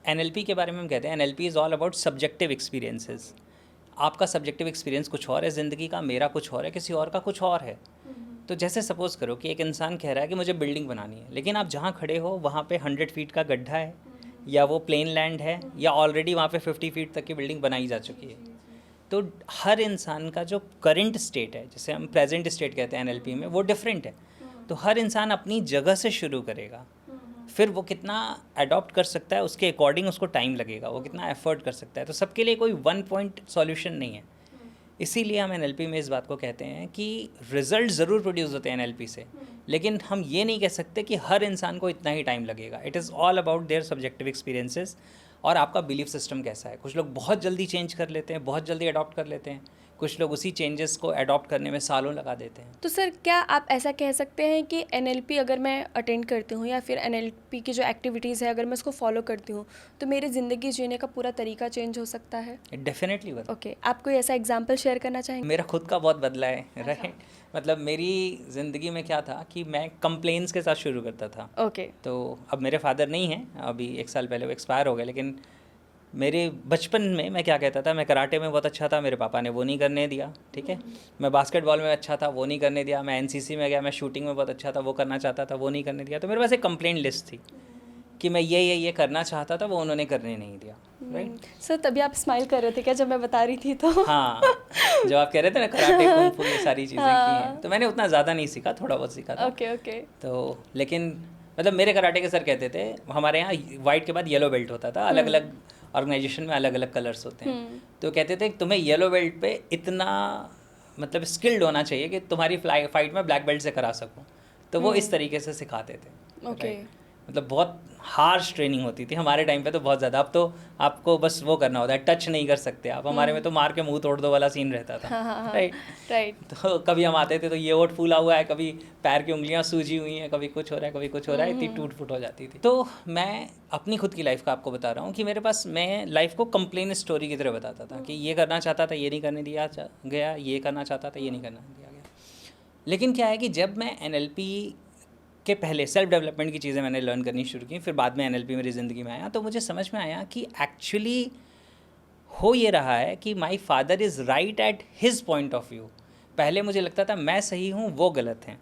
NLP के बारे में हम कहते हैं NLP is all about subjective experiences. आपका सब्जेक्टिव एक्सपीरियंस कुछ और है ज़िंदगी का, मेरा कुछ और है, किसी और का कुछ और है। तो जैसे सपोज़ करो कि एक इंसान कह रहा है कि मुझे बिल्डिंग बनानी है, लेकिन आप जहाँ खड़े हो वहाँ पे 100 फीट का गड्ढा है, या वो प्लेन लैंड है, या ऑलरेडी वहाँ पे 50 फीट तक की बिल्डिंग बनाई जा चुकी है। तो हर इंसान का जो करंट स्टेट है, जिसे हम प्रेजेंट स्टेट कहते हैं NLP में, वो डिफरेंट है। तो हर इंसान अपनी जगह से शुरू करेगा, फिर वो कितना अडॉप्ट कर सकता है उसके अकॉर्डिंग उसको टाइम लगेगा, वो कितना एफर्ट कर सकता है। तो सबके लिए कोई 1 पॉइंट सॉल्यूशन नहीं है। इसीलिए हम NLP में इस बात को कहते हैं कि रिजल्ट ज़रूर प्रोड्यूस होते हैं NLP से, लेकिन हम ये नहीं कह सकते कि हर इंसान को इतना ही टाइम लगेगा। It is all about their subjective experiences और आपका बिलीफ सिस्टम कैसा है। कुछ लोग बहुत जल्दी चेंज कर लेते हैं, बहुत जल्दी अडॉप्ट कर लेते हैं, कुछ लोग उसी चेंजेस को अडॉप्ट करने में सालों लगा देते हैं। तो सर क्या आप ऐसा कह सकते हैं कि NLP अगर मैं अटेंड करती हूँ या फिर NLP की जो एक्टिविटीज़ है अगर मैं उसको फॉलो करती हूँ तो मेरी ज़िंदगी जीने का पूरा तरीका चेंज हो सकता है? डेफिनेटली बता। ओके, आप कोई ऐसा एग्जांपल शेयर करना चाहेंगे? मेरा खुद का बहुत बदला है, राइट। मतलब मेरी ज़िंदगी में क्या था कि मैं कंप्लेंट्स के साथ शुरू करता था। ओके। तो अब मेरे फादर नहीं हैं, अभी 1 साल पहले वो एक्सपायर हो गए, लेकिन मेरे बचपन में मैं क्या कहता था, मैं कराटे में बहुत अच्छा था, मेरे पापा ने वो नहीं करने दिया। ठीक है। मैं बास्केटबॉल में अच्छा था, वो नहीं करने दिया। मैं NCC में गया, मैं शूटिंग में बहुत अच्छा था, वो करना चाहता था, वो नहीं करने दिया। तो मेरे पास एक कंप्लेंट लिस्ट थी कि मैं ये करना चाहता था, वो उन्होंने करने नहीं दिया, राइट। सर तभी आप स्माइल कर रहे थे क्या जब मैं बता रही थी? तो हाँ, जब आप कह रहे थे ना कराटे कुंग फू ये सारी चीज़ें की हैं, तो मैंने उतना ज़्यादा नहीं सीखा, थोड़ा बहुत सीखा था। ओके। तो लेकिन मतलब मेरे कराटे के सर कहते थे, हमारे यहाँ वाइट के बाद येलो बेल्ट होता था, अलग अलग ऑर्गेनाइजेशन में अलग अलग कलर्स होते हैं। तो कहते थे तुम्हें येलो बेल्ट पे इतना मतलब स्किल्ड होना चाहिए कि तुम्हारी फाइट में ब्लैक बेल्ट से करा सकूं। तो वो इस तरीके से सिखाते थे। ओके। मतलब बहुत हार्श ट्रेनिंग होती थी हमारे टाइम पे, तो बहुत ज़्यादा। अब तो आपको बस वो करना होता है, टच नहीं कर सकते आप। हमारे में तो मार के मुंह तोड़ दो वाला सीन रहता था, राइट। तो कभी हम आते थे तो ये ओट फूला हुआ है, कभी पैर की उंगलियां सूजी हुई हैं, कभी कुछ हो रहा है, कभी कुछ हो रहा है, इतनी टूट फूट हो जाती थी। तो मैं अपनी खुद की लाइफ का आपको बता रहा हूँ कि मेरे पास, मैं लाइफ को कंप्लेन स्टोरी की तरह बताता था कि ये करना चाहता था, ये नहीं करने दिया गया, ये करना चाहता था, ये नहीं करना दिया गया। लेकिन क्या है कि जब मैं NLP के पहले सेल्फ डेवलपमेंट की चीज़ें मैंने लर्न करनी शुरू की, फिर बाद में NLP मेरी ज़िंदगी में आया, तो मुझे समझ में आया कि एक्चुअली हो ये रहा है कि my father is right at his point of view. पहले मुझे लगता था मैं सही हूँ, वो गलत हैं।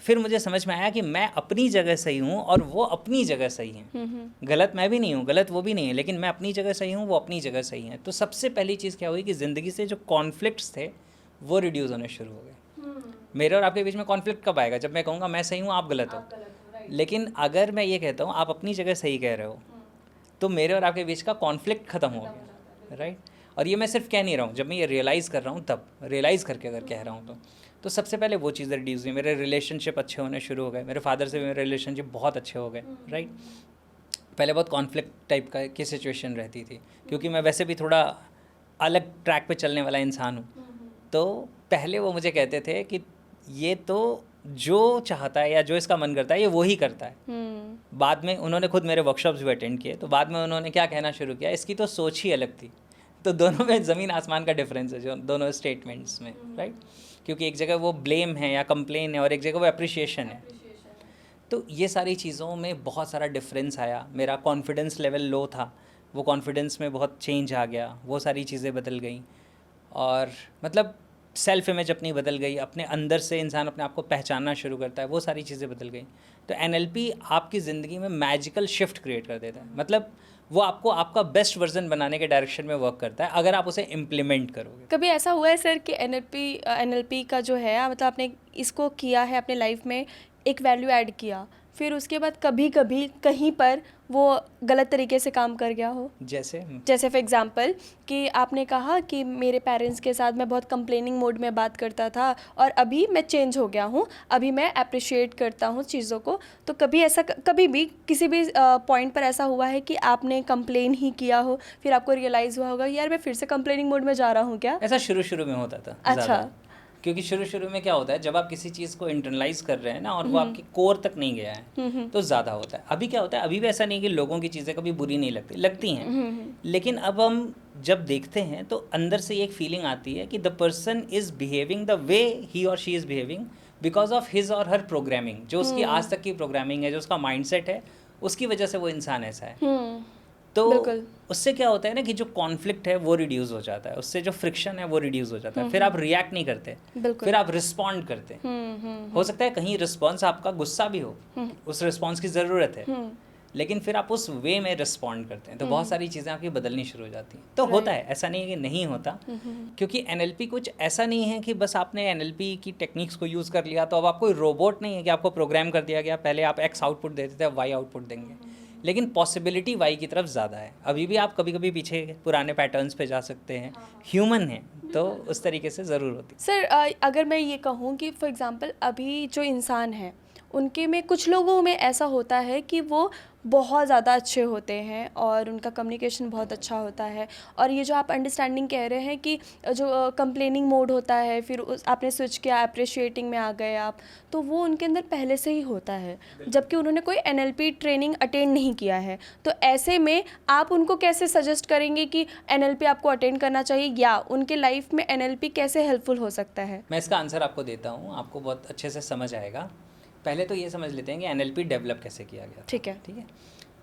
फिर मुझे समझ में आया कि मैं अपनी जगह सही हूँ और वो अपनी जगह सही हैं। गलत मैं भी नहीं हूँ, गलत वो भी नहीं है, लेकिन मैं अपनी जगह सही हूँ, वो अपनी जगह सही हैं। तो सबसे पहली चीज़ क्या हुई कि ज़िंदगी से जो कॉन्फ्लिक्ट्स थे वो रिड्यूस होने शुरू हो गए। मेरे और आपके बीच में कॉन्फ्लिक्ट कब आएगा? जब मैं कहूँगा मैं सही हूँ, आप गलत हो। लेकिन अगर मैं ये कहता हूँ आप अपनी जगह सही कह रहे हो, तो मेरे और आपके बीच का कॉन्फ्लिक्ट ख़त्म हो गया, राइट। और ये मैं सिर्फ कह नहीं रहा हूँ, जब मैं ये रियलाइज़ कर रहा हूँ, तब रियलाइज़ करके अगर कह रहा हूँ तो सबसे पहले वो चीज़ें रिड्यूस हुई। मेरे रिलेशनशिप अच्छे होने शुरू हो गए, मेरे फादर से भी मेरे रिलेशनशिप बहुत अच्छे हो गए, राइट। पहले बहुत कॉन्फ्लिक्ट टाइप की सिचुएशन रहती थी, क्योंकि मैं वैसे भी थोड़ा अलग ट्रैक पे चलने वाला इंसान हूँ, तो पहले वो मुझे कहते थे कि ये तो जो चाहता है या जो इसका मन करता है ये वो ही करता है। बाद में उन्होंने खुद मेरे वर्कशॉप्स भी अटेंड किए, तो बाद में उन्होंने क्या कहना शुरू किया, इसकी तो सोच ही अलग थी। तो दोनों में ज़मीन आसमान का डिफरेंस है जो दोनों स्टेटमेंट्स में, राइट? क्योंकि एक जगह वो ब्लेम है या कंप्लेन है और एक जगह वो अप्रिशिएशन है। तो ये सारी चीज़ों में बहुत सारा डिफरेंस आया। मेरा कॉन्फिडेंस लेवल लो था, वो कॉन्फिडेंस में बहुत चेंज आ गया, वो सारी चीज़ें बदल गई। और मतलब सेल्फ इमेज अपनी बदल गई, अपने अंदर से इंसान अपने आप को पहचानना शुरू करता है, वो सारी चीज़ें बदल गई। तो एनएलपी आपकी ज़िंदगी में मैजिकल शिफ्ट क्रिएट कर देता है। मतलब वो आपको आपका बेस्ट वर्जन बनाने के डायरेक्शन में वर्क करता है अगर आप उसे इम्प्लीमेंट करोगे। कभी ऐसा हुआ है सर कि एनएलपी का जो है, मतलब आपने इसको किया है अपने लाइफ में, एक वैल्यू ऐड किया, फिर उसके बाद कभी कभी कहीं पर वो गलत तरीके से काम कर गया हो? जैसे फॉर एग्जांपल कि आपने कहा कि मेरे पेरेंट्स के साथ मैं बहुत कंप्लेनिंग मोड में बात करता था और अभी मैं चेंज हो गया हूँ, अभी मैं अप्रिशिएट करता हूँ चीज़ों को। तो कभी ऐसा, कभी भी किसी भी पॉइंट पर ऐसा हुआ है कि आपने कंप्लेन ही किया हो, फिर आपको रियलाइज़ हुआ होगा यार मैं फिर से कंप्लेनिंग मोड में जा रहा हूँ क्या? ऐसा शुरू में होता था। अच्छा। क्योंकि शुरू में क्या होता है, जब आप किसी चीज़ को इंटरनलाइज कर रहे हैं ना और वो आपकी कोर तक नहीं गया है तो ज़्यादा होता है। अभी क्या होता है, अभी भी ऐसा नहीं कि लोगों की चीज़ें कभी बुरी नहीं लगती हैं, लेकिन अब हम जब देखते हैं तो अंदर से एक फीलिंग आती है कि the person is behaving the way he और she is behaving because of his और हर प्रोग्रामिंग, जो उसकी आज तक की प्रोग्रामिंग है, जो उसका माइंडसेट है, उसकी वजह से वो इंसान ऐसा है। तो उससे क्या होता है ना कि जो कॉन्फ्लिक्ट है वो रिड्यूस हो जाता है, उससे जो फ्रिक्शन है वो रिड्यूस हो जाता है। फिर आप रिएक्ट नहीं करते, फिर आप रिस्पॉन्ड करते। हो सकता है कहीं रिस्पॉन्स आपका गुस्सा भी हो, उस रिस्पॉन्स की ज़रूरत है, लेकिन फिर आप उस वे में रिस्पॉन्ड करते हैं तो बहुत सारी चीज़ें आपकी बदलनी शुरू हो जाती हैं। तो होता है, ऐसा नहीं है कि नहीं होता, क्योंकि एनएलपी कुछ ऐसा नहीं है कि बस आपने एनएलपी की टेक्निक्स को यूज़ कर लिया तो अब आप कोई रोबोट नहीं है कि आपको प्रोग्राम कर दिया गया, पहले आप एक्स आउटपुट देते थे अब वाई आउटपुट देंगे। लेकिन पॉसिबिलिटी वाई की तरफ ज़्यादा है। अभी भी आप कभी कभी पीछे पुराने पैटर्न्स पे जा सकते हैं, ह्यूमन है तो उस तरीके से ज़रूर होती है। सर अगर मैं ये कहूँ कि फॉर एग्जांपल अभी जो इंसान है उनके में, कुछ लोगों में ऐसा होता है कि वो बहुत ज़्यादा अच्छे होते हैं और उनका कम्युनिकेशन बहुत अच्छा होता है, और ये जो आप अंडरस्टैंडिंग कह रहे हैं कि जो कंप्लेनिंग मोड होता है फिर आपने स्विच किया, अप्रिशिएटिंग में आ गए आप, तो वो उनके अंदर पहले से ही होता है जबकि उन्होंने कोई एनएलपी ट्रेनिंग अटेंड नहीं किया है। तो ऐसे में आप उनको कैसे सजेस्ट करेंगे कि एनएलपी आपको अटेंड करना चाहिए या उनके लाइफ में एनएलपी कैसे हेल्पफुल हो सकता है? मैं इसका आंसर आपको देता हूँ, आपको बहुत अच्छे से समझ आएगा। पहले तो ये समझ लेते हैं कि एनएलपी डेवलप कैसे किया गया। ठीक है।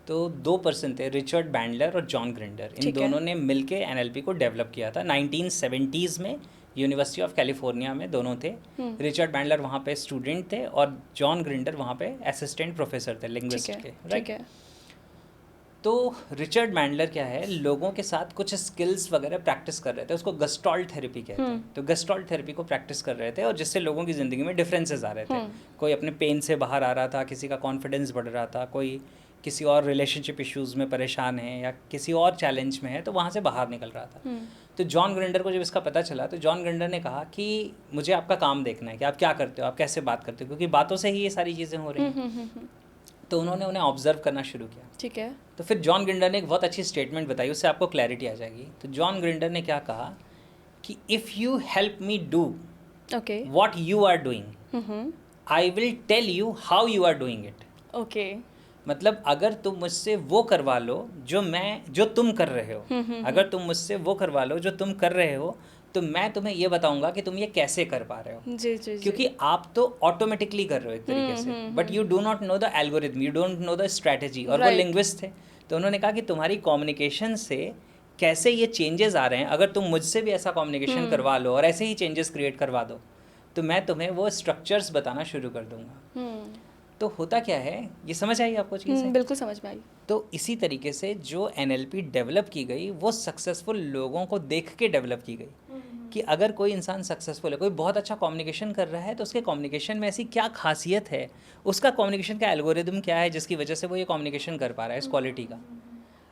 तो 2 पर्सन थे, रिचर्ड बैंडलर और जॉन ग्रिंडर। इन दोनों ने मिलके एनएलपी को डेवलप किया था 1970s में, यूनिवर्सिटी ऑफ कैलिफोर्निया में दोनों थे। रिचर्ड बैंडलर वहाँ पे स्टूडेंट थे और जॉन ग्रिंडर वहाँ पे असिस्टेंट प्रोफेसर थे लिंग्विस्ट के, राइट? तो रिचर्ड बैंडलर क्या है, लोगों के साथ कुछ स्किल्स वगैरह प्रैक्टिस कर रहे थे, उसको गस्टॉल्ट थेरेपी कहते हैं। तो गस्टॉल्ट थेरेपी को प्रैक्टिस कर रहे थे और जिससे लोगों की ज़िंदगी में डिफरेंसेस आ रहे थे। कोई अपने पेन से बाहर आ रहा था, किसी का कॉन्फिडेंस बढ़ रहा था, कोई किसी और रिलेशनशिप इश्यूज़ में परेशान है या किसी और चैलेंज में है तो वहाँ से बाहर निकल रहा था। तो जॉन ग्रिंडर को जब इसका पता चला तो जॉन ग्रिंडर ने कहा कि मुझे आपका काम देखना है कि आप क्या करते हो, आप कैसे बात करते हो, क्योंकि बातों से ही ये सारी चीज़ें हो रही हैं। तो उन्होंने उन्हें ऑब्जर्व करना शुरू किया। ठीक है। तो फिर जॉन ग्रिंडर ने एक बहुत अच्छी स्टेटमेंट बताई, उससे आपको क्लैरिटी आ जाएगी। तो जॉन ग्रिंडर ने क्या कहा कि if you help me do what you are doing, I will tell you how you are doing it. Okay. मतलब अगर तुम मुझसे वो करवा लो जो तुम कर रहे हो, अगर तुम मुझसे वो करवा लो जो तुम कर रहे हो, तो मैं तुम्हें ये बताऊंगा कि तुम ये कैसे कर पा रहे हो। जी। क्योंकि आप तो ऑटोमेटिकली कर रहे हो एक तरीके से, but you do not know the algorithm, you don't know the strategy. और वो लिंग्विस्ट थे, तो उन्होंने कहा कि तुम्हारी कम्युनिकेशन से कैसे ये चेंजेस आ रहे हैं, अगर तुम मुझसे भी ऐसा कम्युनिकेशन करवा लो और ऐसे ही चेंजेस क्रिएट करवा दो तो मैं तुम्हें वो स्ट्रक्चर्स बताना शुरू कर दूंगा। तो होता क्या है, ये समझ आई आपको चीज़? बिल्कुल समझ में आई। तो इसी तरीके से जो एनएलपी डेवलप की गई वो सक्सेसफुल लोगों को देख के डेवलप की गई कि अगर कोई इंसान सक्सेसफुल है, कोई बहुत अच्छा कम्युनिकेशन कर रहा है, तो उसके कम्युनिकेशन में ऐसी क्या खासियत है, उसका कम्युनिकेशन का एल्गोरिदम क्या है जिसकी वजह से वो ये कम्युनिकेशन कर पा रहा है इस क्वालिटी का।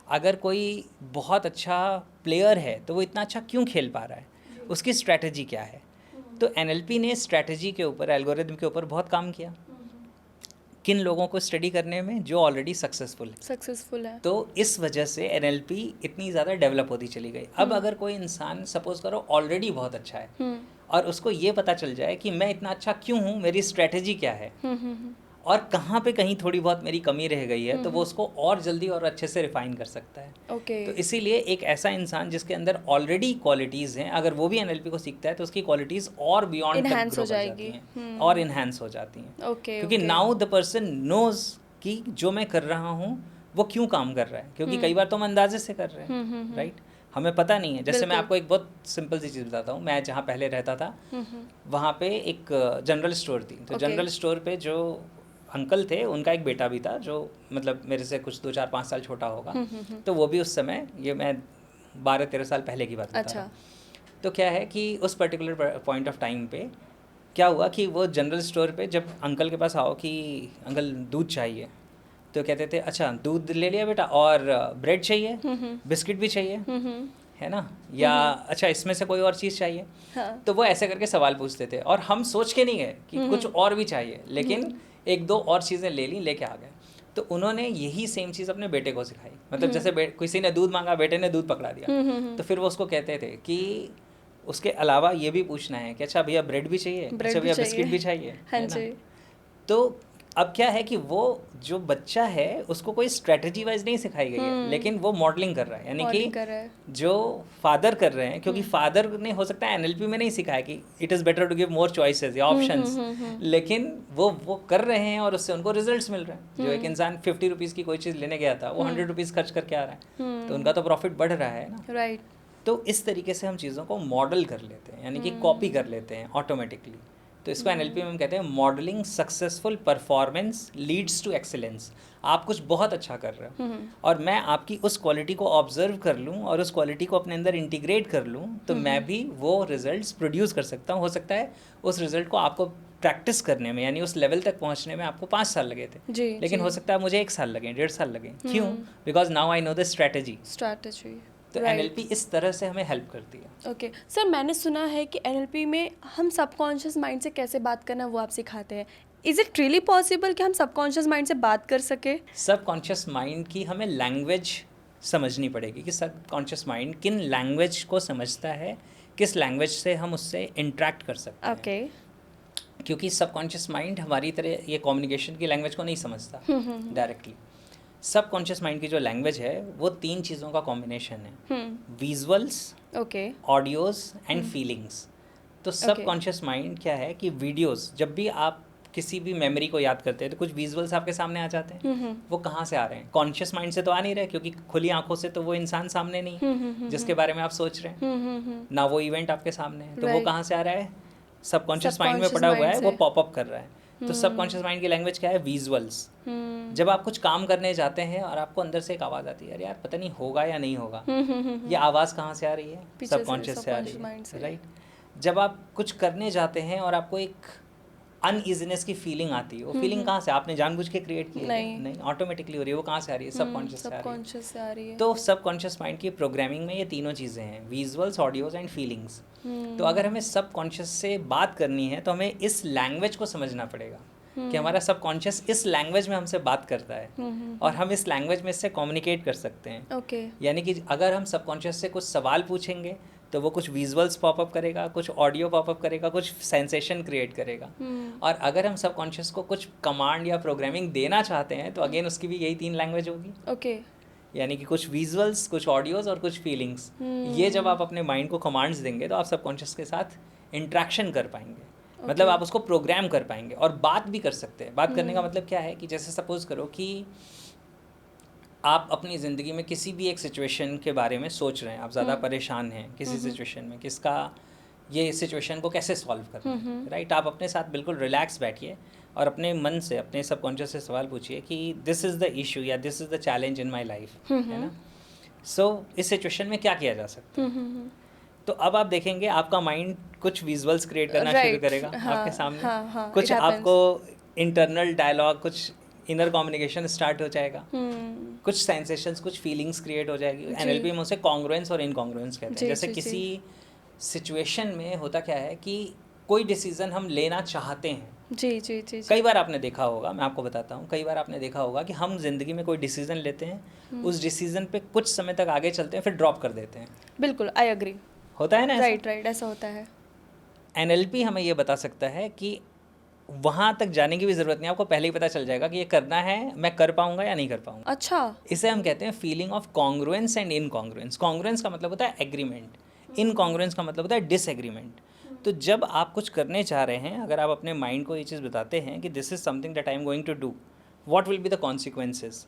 अगर कोई बहुत अच्छा प्लेयर है तो वो इतना अच्छा क्यों खेल पा रहा है, उसकी स्ट्रैटेजी क्या है। तो एनएलपी ने स्ट्रैटेजी के ऊपर, एल्गोरिदम के ऊपर बहुत काम किया। किन लोगों को स्टडी करने में, जो ऑलरेडी सक्सेसफुल है। तो इस वजह से NLP इतनी ज़्यादा डेवलप होती चली गई। अब अगर कोई इंसान सपोज करो ऑलरेडी बहुत अच्छा है और उसको ये पता चल जाए कि मैं इतना अच्छा क्यों हूँ, मेरी स्ट्रेटेजी क्या है और कहाँ पे कहीं थोड़ी बहुत मेरी कमी रह गई है, तो वो उसको और जल्दी और अच्छे से रिफाइन कर सकता है। तो इसीलिए एक ऐसा इंसान जिसके अंदर ऑलरेडी क्वालिटीज़ हैं, अगर वो भी NLP को सीखता है तो उसकी क्वालिटीज़ और बियॉन्ड तक ग्रो कर जाती हैं और इन्हांस हो जाती हैं। क्योंकि नाउ द पर्सन नोज कि जो मैं कर रहा हूँ वो क्यों काम कर रहा है, क्योंकि कई बार तो हम अंदाजे से कर रहे हैं, राइट, हमें पता नहीं है। जैसे मैं आपको एक बहुत सिंपल सी चीज़ बताता हूँ। मैं जहाँ पहले रहता था वहाँ पे एक जनरल स्टोर थी। तो जनरल स्टोर पे जो अंकल थे उनका एक बेटा भी था जो मतलब मेरे से कुछ 2-4-5 साल छोटा होगा। तो वो भी उस समय, ये मैं 12-13 साल पहले की बात बता रहा हूँ। तो क्या है कि उस पर्टिकुलर पॉइंट ऑफ टाइम पे क्या हुआ कि वो जनरल स्टोर पे जब अंकल के पास आओ कि अंकल दूध चाहिए, तो कहते थे अच्छा दूध ले लिया बेटा, और ब्रेड चाहिए, बिस्किट भी चाहिए, है ना, या अच्छा इसमें से कोई और चीज़ चाहिए। तो वो ऐसे करके सवाल पूछते थे और हम सोच के नहीं गए कि कुछ और भी चाहिए, लेकिन एक दो और चीज़ें ले ली, लेके आ गए। तो उन्होंने यही सेम चीज़ अपने बेटे को सिखाई। मतलब जैसे किसी ने दूध मांगा, बेटे ने दूध पकड़ा दिया, तो फिर वो उसको कहते थे कि उसके अलावा ये भी पूछना है कि अच्छा भैया ब्रेड भी चाहिए, अच्छा भैया बिस्किट भी चाहिए, है ना। तो अब क्या है कि वो जो बच्चा है उसको कोई स्ट्रेटजी वाइज नहीं सिखाई गई है, लेकिन वो मॉडलिंग कर रहा है, यानी कि जो फादर कर रहे हैं, क्योंकि फादर ने हो सकता है NLP में नहीं सिखाया कि it is better to give more choices या ऑप्शंस, लेकिन वो कर रहे हैं और उससे उनको रिजल्ट्स मिल रहे हैं। जो एक इंसान 50 रुपीज़ की कोई चीज़ लेने गया था वो 100 रुपीज़ खर्च करके आ रहा है, तो उनका तो प्रॉफिट बढ़ रहा है ना, राइट। तो इस तरीके से हम चीज़ों को मॉडल कर लेते हैं, यानी कि कॉपी कर लेते हैं ऑटोमेटिकली। तो इसको NLP में हम कहते हैं modelling successful performance leads to excellence. आप कुछ बहुत अच्छा कर रहे हो और मैं आपकी उस क्वालिटी को ऑब्जर्व कर लूँ और उस क्वालिटी को अपने अंदर इंटीग्रेट कर लूँ, तो मैं भी वो रिजल्ट्स प्रोड्यूस कर सकता हूँ। हो सकता है उस रिजल्ट को आपको प्रैक्टिस करने में, यानी उस लेवल तक पहुँचने में आपको 5 साल लगे थे, लेकिन हो सकता है मुझे 1 साल लगे, 1.5 साल लगे। क्यों? Because now I know the strategy. तो NLP इस तरह से हमें हेल्प करती है। ओके सर, मैंने सुना है कि NLP में हम सबकॉन्शियस माइंड से कैसे बात करना वो आप सिखाते हैं। इज़ इट रियली पॉसिबल कि हम सबकॉन्शियस माइंड से बात कर सके? सबकॉन्शियस माइंड की हमें लैंग्वेज समझनी पड़ेगी कि सबकॉन्शियस माइंड किन लैंग्वेज को समझता है, किस लैंग्वेज से हम उससे इंटरेक्ट कर सकते हैं। ओके। क्योंकि सबकॉन्शियस माइंड हमारी तरह ये कम्युनिकेशन की लैंग्वेज को नहीं समझता डायरेक्टली। सबकॉन्शियस माइंड की जो लैंग्वेज है वो 3 चीज़ों का कॉम्बिनेशन है, विजुअल्स, ऑडियोज एंड फीलिंग्स। तो सबकॉन्शियस माइंड क्या है कि वीडियोस, जब भी आप किसी भी मेमोरी को याद करते हैं तो कुछ विजुअल्स आपके सामने आ जाते हैं। वो कहाँ से आ रहे हैं? कॉन्शियस माइंड से तो आ नहीं रहे, क्योंकि खुली आंखों से तो वो इंसान सामने नहीं जिसके बारे में आप सोच रहे हैं, ना वो इवेंट आपके सामने है। तो वो कहाँ से आ रहा है? सबकॉन्शियस माइंड में पड़ा हुआ है, वो पॉपअप कर रहा है। तो सबकॉन्शियस माइंड की लैंग्वेज क्या है? विजुअल्स। जब आप कुछ काम करने जाते हैं और आपको अंदर से एक आवाज़ आती है, यार पता नहीं होगा या नहीं होगा, ये आवाज़ कहाँ से आ रही है? सबकॉन्शियस से आ रही है, राइट। जब आप कुछ करने जाते हैं और आपको एक अनईजीनेस की फीलिंग आती है, वो फीलिंग कहाँ से? आपने जानबूझ के क्रिएट की है? नहीं, ऑटोमेटिकली हो रही है। वो कहाँ से आ रही है? सबकॉन्शियस से आ रही है। तो सबकॉन्शियस माइंड की प्रोग्रामिंग में ये तीनों चीज़ें हैं, विजुअल्स, ऑडियोज एंड फीलिंग्स। तो अगर हमें सबकॉन्शियस से बात करनी है तो हमें इस लैंग्वेज को समझना पड़ेगा कि हमारा सबकॉन्शियस इस लैंग्वेज में हमसे बात करता है और हम इस लैंग्वेज में इससे कम्युनिकेट कर सकते हैं। यानी कि अगर हम सबकॉन्शियस से कुछ सवाल पूछेंगे तो वो कुछ विजुअल्स पॉपअप करेगा, कुछ ऑडियो पॉपअप करेगा, कुछ सेंसेशन क्रिएट करेगा। और अगर हम सबकॉन्शियस को कुछ कमांड या प्रोग्रामिंग देना चाहते हैं तो अगेन उसकी भी यही 3 लैंग्वेज होगी। यानी कि कुछ विजुअल्स, कुछ ऑडियोज और कुछ फीलिंग्स। ये जब आप अपने माइंड को कमांड्स देंगे तो आप सबकॉन्शियस के साथ इंट्रैक्शन कर पाएंगे। मतलब आप उसको प्रोग्राम कर पाएंगे और बात भी कर सकते हैं। बात करने का मतलब क्या है कि जैसे सपोज करो कि आप अपनी ज़िंदगी में किसी भी एक सिचुएशन के बारे में सोच रहे हैं, आप ज़्यादा परेशान हैं किसी सिचुएशन में, किसका ये सिचुएशन को कैसे सॉल्व करना है, राइट। आप अपने साथ बिल्कुल रिलैक्स बैठिए और अपने मन से, अपने सबकॉन्शियस से सवाल पूछिए कि दिस इज़ द इशू या this is the challenge in my life, है ना। सो इस सिचुएशन में क्या किया जा सकता है? तो अब आप देखेंगे आपका माइंड कुछ विजुअल्स क्रिएट करना शुरू करेगा आपके सामने। कुछ आपको इंटरनल डायलॉग, कुछ इनर कम्युनिकेशन स्टार्ट हो जाएगा, कुछ सेंसेशंस, कुछ फीलिंग्स क्रिएट हो जाएगी। NLP में उसे कॉन्ग्रुएंस और इनकॉन्ग्रुएंस कहते हैं। जैसे किसी सिचुएशन में होता क्या है कि कोई डिसीजन हम लेना चाहते हैं जी जी जी जी। कई बार आपने देखा होगा, मैं आपको बताता हूँ, कई बार आपने देखा होगा कि हम जिंदगी में कोई डिसीजन लेते हैं, उस डिसीजन पे कुछ समय तक आगे चलते हैं, फिर ड्रॉप कर देते हैं। बिल्कुल, आई एग्री। होता है ना ऐसा? राइट राइट, ऐसा होता है। एनएलपी हमें ये बता सकता है कि वहाँ तक जाने की भी ज़रूरत नहीं है, आपको पहले ही पता चल जाएगा कि ये करना है, मैं कर पाऊंगा या नहीं कर पाऊंगा। अच्छा। इसे हम कहते हैं feeling of congruence and incongruence. Congruence का मतलब होता है एग्रीमेंट, इनकॉन्ग्रुएंस का मतलब होता है डिसएग्रीमेंट। तो जब आप कुछ करने चाह रहे हैं, अगर आप अपने माइंड को ये चीज़ बताते हैं कि this is something that I am going to do, what will be the consequences.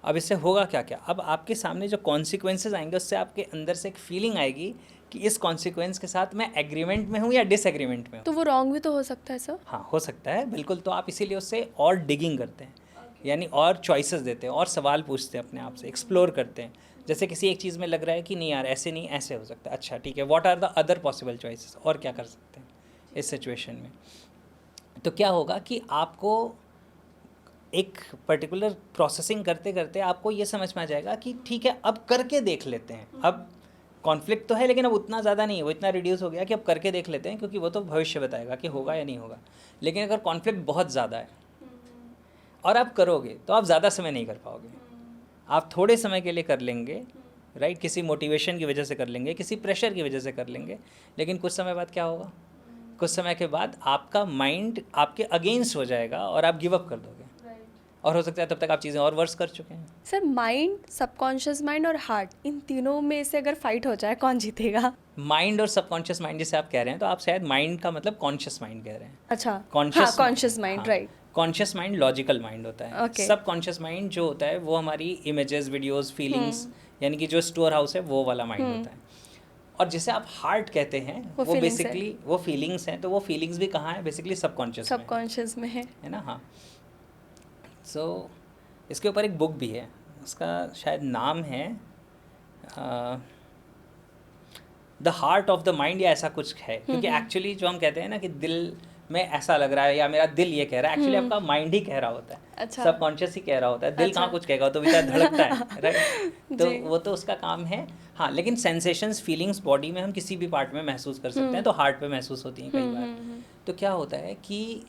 अब इससे होगा क्या क्या, अब आपके सामने जो कॉन्सिक्वेंसेज आएंगे उससे आपके अंदर से एक फीलिंग आएगी कि इस कॉन्सिक्वेंस के साथ मैं एग्रीमेंट में हूँ या डिसएग्रीमेंट में हूँ। तो वो रॉन्ग भी तो हो सकता है सर? हाँ, हो सकता है बिल्कुल। तो आप इसीलिए उससे और डिगिंग करते हैं, यानी और चॉइसेस देते हैं और सवाल पूछते हैं अपने आप से, एक्सप्लोर करते हैं। जैसे किसी एक चीज़ में लग रहा है कि नहीं यार ऐसे नहीं, ऐसे हो सकता है, अच्छा ठीक है, what are the other possible choices, और क्या कर सकते हैं इस सिचुएशन में। तो क्या होगा कि आपको एक पर्टिकुलर प्रोसेसिंग करते करते आपको ये समझ में आ जाएगा कि ठीक है अब करके देख लेते हैं। अब कॉन्फ्लिक्ट तो है लेकिन अब उतना ज़्यादा नहीं है, वो इतना रिड्यूस हो गया कि अब करके देख लेते हैं, क्योंकि वो तो भविष्य बताएगा कि होगा या नहीं होगा। लेकिन अगर कॉन्फ्लिक्ट बहुत ज़्यादा है और आप करोगे तो आप ज़्यादा समय नहीं कर पाओगे, आप थोड़े समय के लिए कर लेंगे, राइट, किसी मोटिवेशन की वजह से कर लेंगे, किसी प्रेशर की वजह से कर लेंगे, लेकिन कुछ समय बाद क्या होगा, कुछ समय के बाद आपका माइंड आपके अगेंस्ट हो जाएगा और आप गिव अप कर दोगे, और हो सकता है तब तक आप चीज़ें और वर्स कर चुके हैं। सर माइंड, सबकॉन्शियस माइंड और हार्ट, इन तीनों में से अगर फाइट हो जाए कौन जीतेगा? माइंड और सबकॉन्शियस माइंड जिसे आप कह रहे हैं, तो आप शायद माइंड का मतलब कॉन्शियस माइंड कह रहे हैं। अच्छा, conscious, conscious mind, right. Conscious mind logical mind होता है। Okay. सबकॉन्शियस माइंड जो होता है वो हमारी इमेजेस, वीडियोस, फीलिंग्स, यानी कि जो स्टोर हाउस है वो वाला माइंड होता है। और जिसे आप हार्ट कहते हैं वो वो feelings बेसिकली वो फीलिंग्स हैं। तो वो फीलिंग्स भी कहाँ है, बेसिकली सबकॉन्शियस में सबकॉन्शियस में है। है ना। हाँ, सो इसके ऊपर एक बुक भी है, उसका शायद नाम है the heart of the mind या ऐसा कुछ है। क्योंकि एक्चुअली जो हम कहते हैं ना कि दिल में ऐसा लग रहा है या मेरा दिल ये कह रहा है, एक्चुअली आपका माइंड ही कह रहा होता है। अच्छा। सबकॉन्शियस ही कह रहा होता है, दिल अच्छा। कहाँ कुछ कहेगा, तो बेचारा धड़कता है, राइट। तो जी। वो तो उसका काम है। हाँ, लेकिन सेंसेशंस, फीलिंग्स बॉडी में हम किसी भी पार्ट में महसूस कर सकते हैं, तो हार्ट पे महसूस होती हैं कई बार। तो क्या होता है कि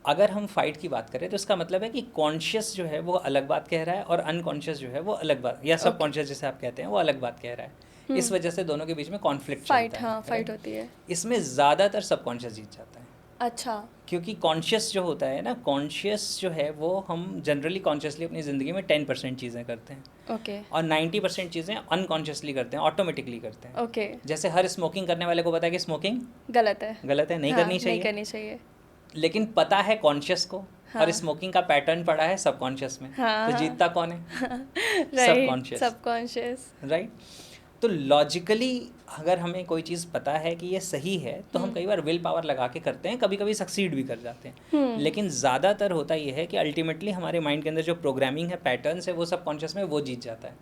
अगर हम फाइट की बात करें तो इसका मतलब है कि कॉन्शियस जो है वो अलग बात कह रहा है और अनकॉन्शियस जो है वो अलग बात, या सबकॉन्शियस जिसे आप कहते हैं वो अलग बात कह रहा है। इस वजह से दोनों के बीच में कॉन्फ्लिक्ट फाइट, चलता है। हाँ, फाइट होती है। इसमें ज़्यादातर सबकॉन्शियस जीत जाता है। अच्छा। क्योंकि कॉन्शियस जो होता है ना, कॉन्शियस जो है वो हम जनरली कॉन्शियसली अपनी ज़िंदगी में 10% चीज़ें करते हैं ओके और 90% चीज़ें अनकॉन्शियसली करते हैं, ऑटोमेटिकली करते हैं। ओके। जैसे हर स्मोकिंग करने वाले को पता है कि स्मोकिंग गलत है, गलत है, नहीं हाँ, करनी चाहिए, नहीं करनी चाहिए। लेकिन पता है कॉन्शियस को, हाँ। और स्मोकिंग का पैटर्न पड़ा है सबकॉन्शियस में। हाँ, तो जीतता कौन है? Right, subconscious, subconscious. राइट। तो लॉजिकली अगर हमें कोई चीज़ पता है कि ये सही है तो हम कई बार विल पावर लगा के करते हैं, कभी कभी सक्सीड भी कर जाते हैं। लेकिन ज़्यादातर होता ये है कि अल्टीमेटली हमारे माइंड के अंदर जो प्रोग्रामिंग है, पैटर्न्स है, वो सबकॉन्शियस में वो जीत जाता है।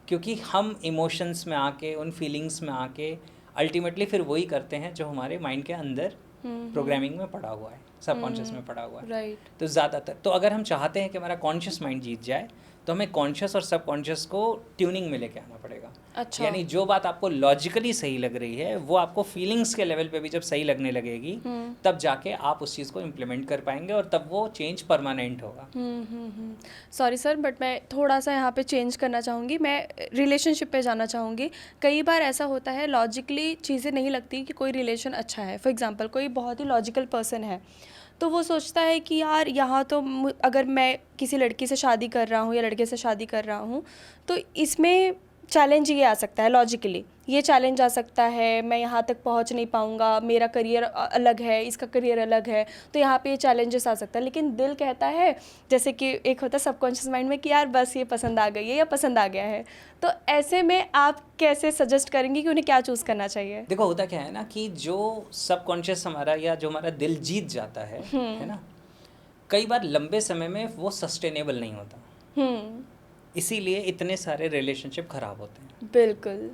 क्योंकि हम इमोशंस में आके, उन फीलिंग्स में आके अल्टीमेटली फिर वही करते हैं जो हमारे माइंड के अंदर प्रोग्रामिंग में पड़ा हुआ है, सबकॉन्शियस में पड़ा हुआ है। राइट। तो ज़्यादातर, तो अगर हम चाहते हैं कि हमारा कॉन्शियस माइंड जीत जाए तो हमें कॉन्शियस और सबकॉन्शियस को ट्यूनिंग में लेके आना पड़ेगा। अच्छा। यानी जो बात आपको लॉजिकली सही लग रही है वो आपको फीलिंग्स के लेवल पे भी जब सही लगने लगेगी तब जाके आप उस चीज़ को इम्प्लीमेंट कर पाएंगे और तब वो चेंज परमानेंट होगा। सॉरी सर, बट मैं थोड़ा सा यहाँ पे चेंज करना चाहूँगी, मैं रिलेशनशिप पे जाना चाहूँगी। कई बार ऐसा होता है लॉजिकली चीज़ें नहीं लगती कि कोई रिलेशन अच्छा है। फॉर एग्जांपल कोई बहुत ही लॉजिकल पर्सन है तो वो सोचता है कि यार यहाँ तो अगर मैं किसी लड़की से शादी कर रहा हूँ या लड़के से शादी कर रहा हूँ तो इसमें चैलेंज ये आ सकता है, लॉजिकली ये चैलेंज आ सकता है, मैं यहाँ तक पहुँच नहीं पाऊँगा, मेरा करियर अलग है, इसका करियर अलग है, तो यहाँ पे ये चैलेंजेस आ सकता है। लेकिन दिल कहता है, जैसे कि एक होता है सबकॉन्शियस माइंड में कि यार बस ये पसंद आ गई है या पसंद आ गया है, तो ऐसे में आप कैसे सजेस्ट करेंगे कि उन्हें क्या चूज़ करना चाहिए? देखो होता क्या है ना कि जो सबकॉन्शियस हमारा या जो हमारा दिल जीत जाता है ना, कई बार लंबे समय में वो सस्टेनेबल नहीं होता, इसीलिए इतने सारे रिलेशनशिप खराब होते हैं। बिल्कुल,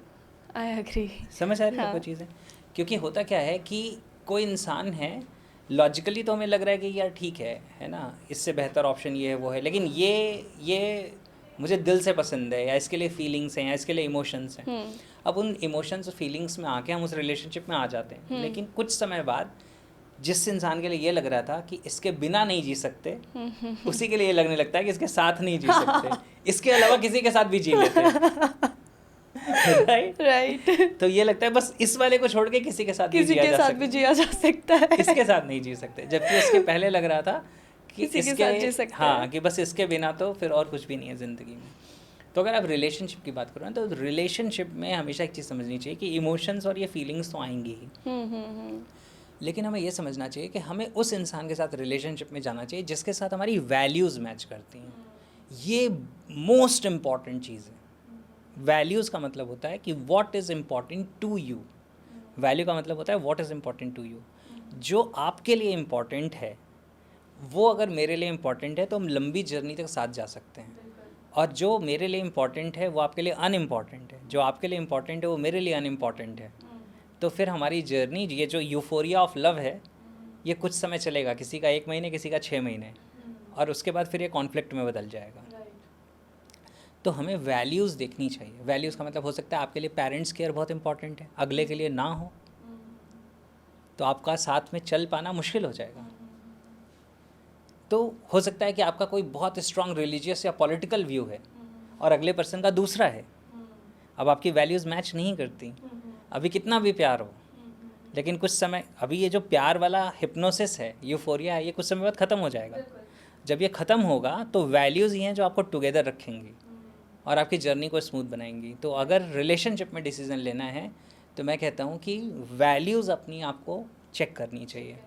आई एग्री। समझ आ रही है हाँ। आपको चीज़ें? क्योंकि होता क्या है कि कोई इंसान है, लॉजिकली तो हमें लग रहा है कि यार ठीक है ना, इससे बेहतर ऑप्शन ये है वो है, लेकिन ये मुझे दिल से पसंद है, या इसके लिए फीलिंग्स हैं, या इसके लिए इमोशंस हैं। अब उन इमोशंस और फीलिंग्स में आके हम उस रिलेशनशिप में आ जाते हैं, लेकिन कुछ समय बाद जिस इंसान के लिए ये लग रहा था कि इसके बिना नहीं जी सकते, उसी के लिए ये लगने लगता है कि इसके साथ नहीं जी सकते, इसके अलावा किसी के साथ भी जी लेते हैं। राइट। तो ये लगता है बस इस वाले को छोड़ के किसी के साथ भी किसी जिया के जा साथ सकता भी है, जिया जा सकता है, इसके साथ नहीं जी सकते, जबकि उसके पहले लग रहा था कि किसी के इसके साथ जी सकते हाँ हैं। कि बस इसके बिना तो फिर और कुछ भी नहीं है ज़िंदगी में। तो अगर आप रिलेशनशिप की बात करो ना, तो रिलेशनशिप में हमेशा एक चीज़ समझनी चाहिए कि इमोशंस और ये फीलिंग्स तो आएंगी ही, लेकिन हमें ये समझना चाहिए कि हमें उस इंसान के साथ रिलेशनशिप में जाना चाहिए जिसके साथ हमारी वैल्यूज़ मैच करती हैं। ये मोस्ट इम्पॉर्टेंट चीज़ है। वैल्यूज़ का मतलब होता है कि what is important to you, value का मतलब होता है what is important to you. जो आपके लिए इम्पॉर्टेंट है वो अगर मेरे लिए इम्पॉर्टेंट है तो हम लंबी जर्नी तक साथ जा सकते हैं, और जो मेरे लिए इम्पॉर्टेंट है वो आपके लिए अनइम्पॉर्टेंट है, जो आपके लिए इम्पॉर्टेंट है वो मेरे लिए अनइम्पॉर्टेंट है, तो फिर हमारी जर्नी, ये जो यूफोरिया ऑफ लव है, ये कुछ समय चलेगा, किसी का 1 महीने, किसी का 6 महीने, और उसके बाद फिर ये कॉन्फ्लिक्ट में बदल जाएगा। तो हमें वैल्यूज़ देखनी चाहिए। वैल्यूज़ का मतलब हो सकता है आपके लिए पेरेंट्स केयर बहुत इंपॉर्टेंट है, अगले के लिए ना हो तो आपका साथ में चल पाना मुश्किल हो जाएगा। तो हो सकता है कि आपका कोई बहुत स्ट्रांग रिलीजियस या पॉलिटिकल व्यू है और अगले पर्सन का दूसरा है, अब आपकी वैल्यूज़ मैच नहीं करती, अभी कितना भी प्यार हो, लेकिन कुछ समय, अभी ये जो प्यार वाला हिप्नोसिस है, यूफोरिया है, ये कुछ समय बाद ख़त्म हो जाएगा। जब ये ख़त्म होगा तो वैल्यूज़ ही हैं जो आपको टुगेदर रखेंगी और आपकी जर्नी को स्मूथ बनाएंगी। तो अगर रिलेशनशिप में डिसीज़न लेना है तो मैं कहता हूँ कि वैल्यूज़ अपनी आपको चेक करनी चाहिए।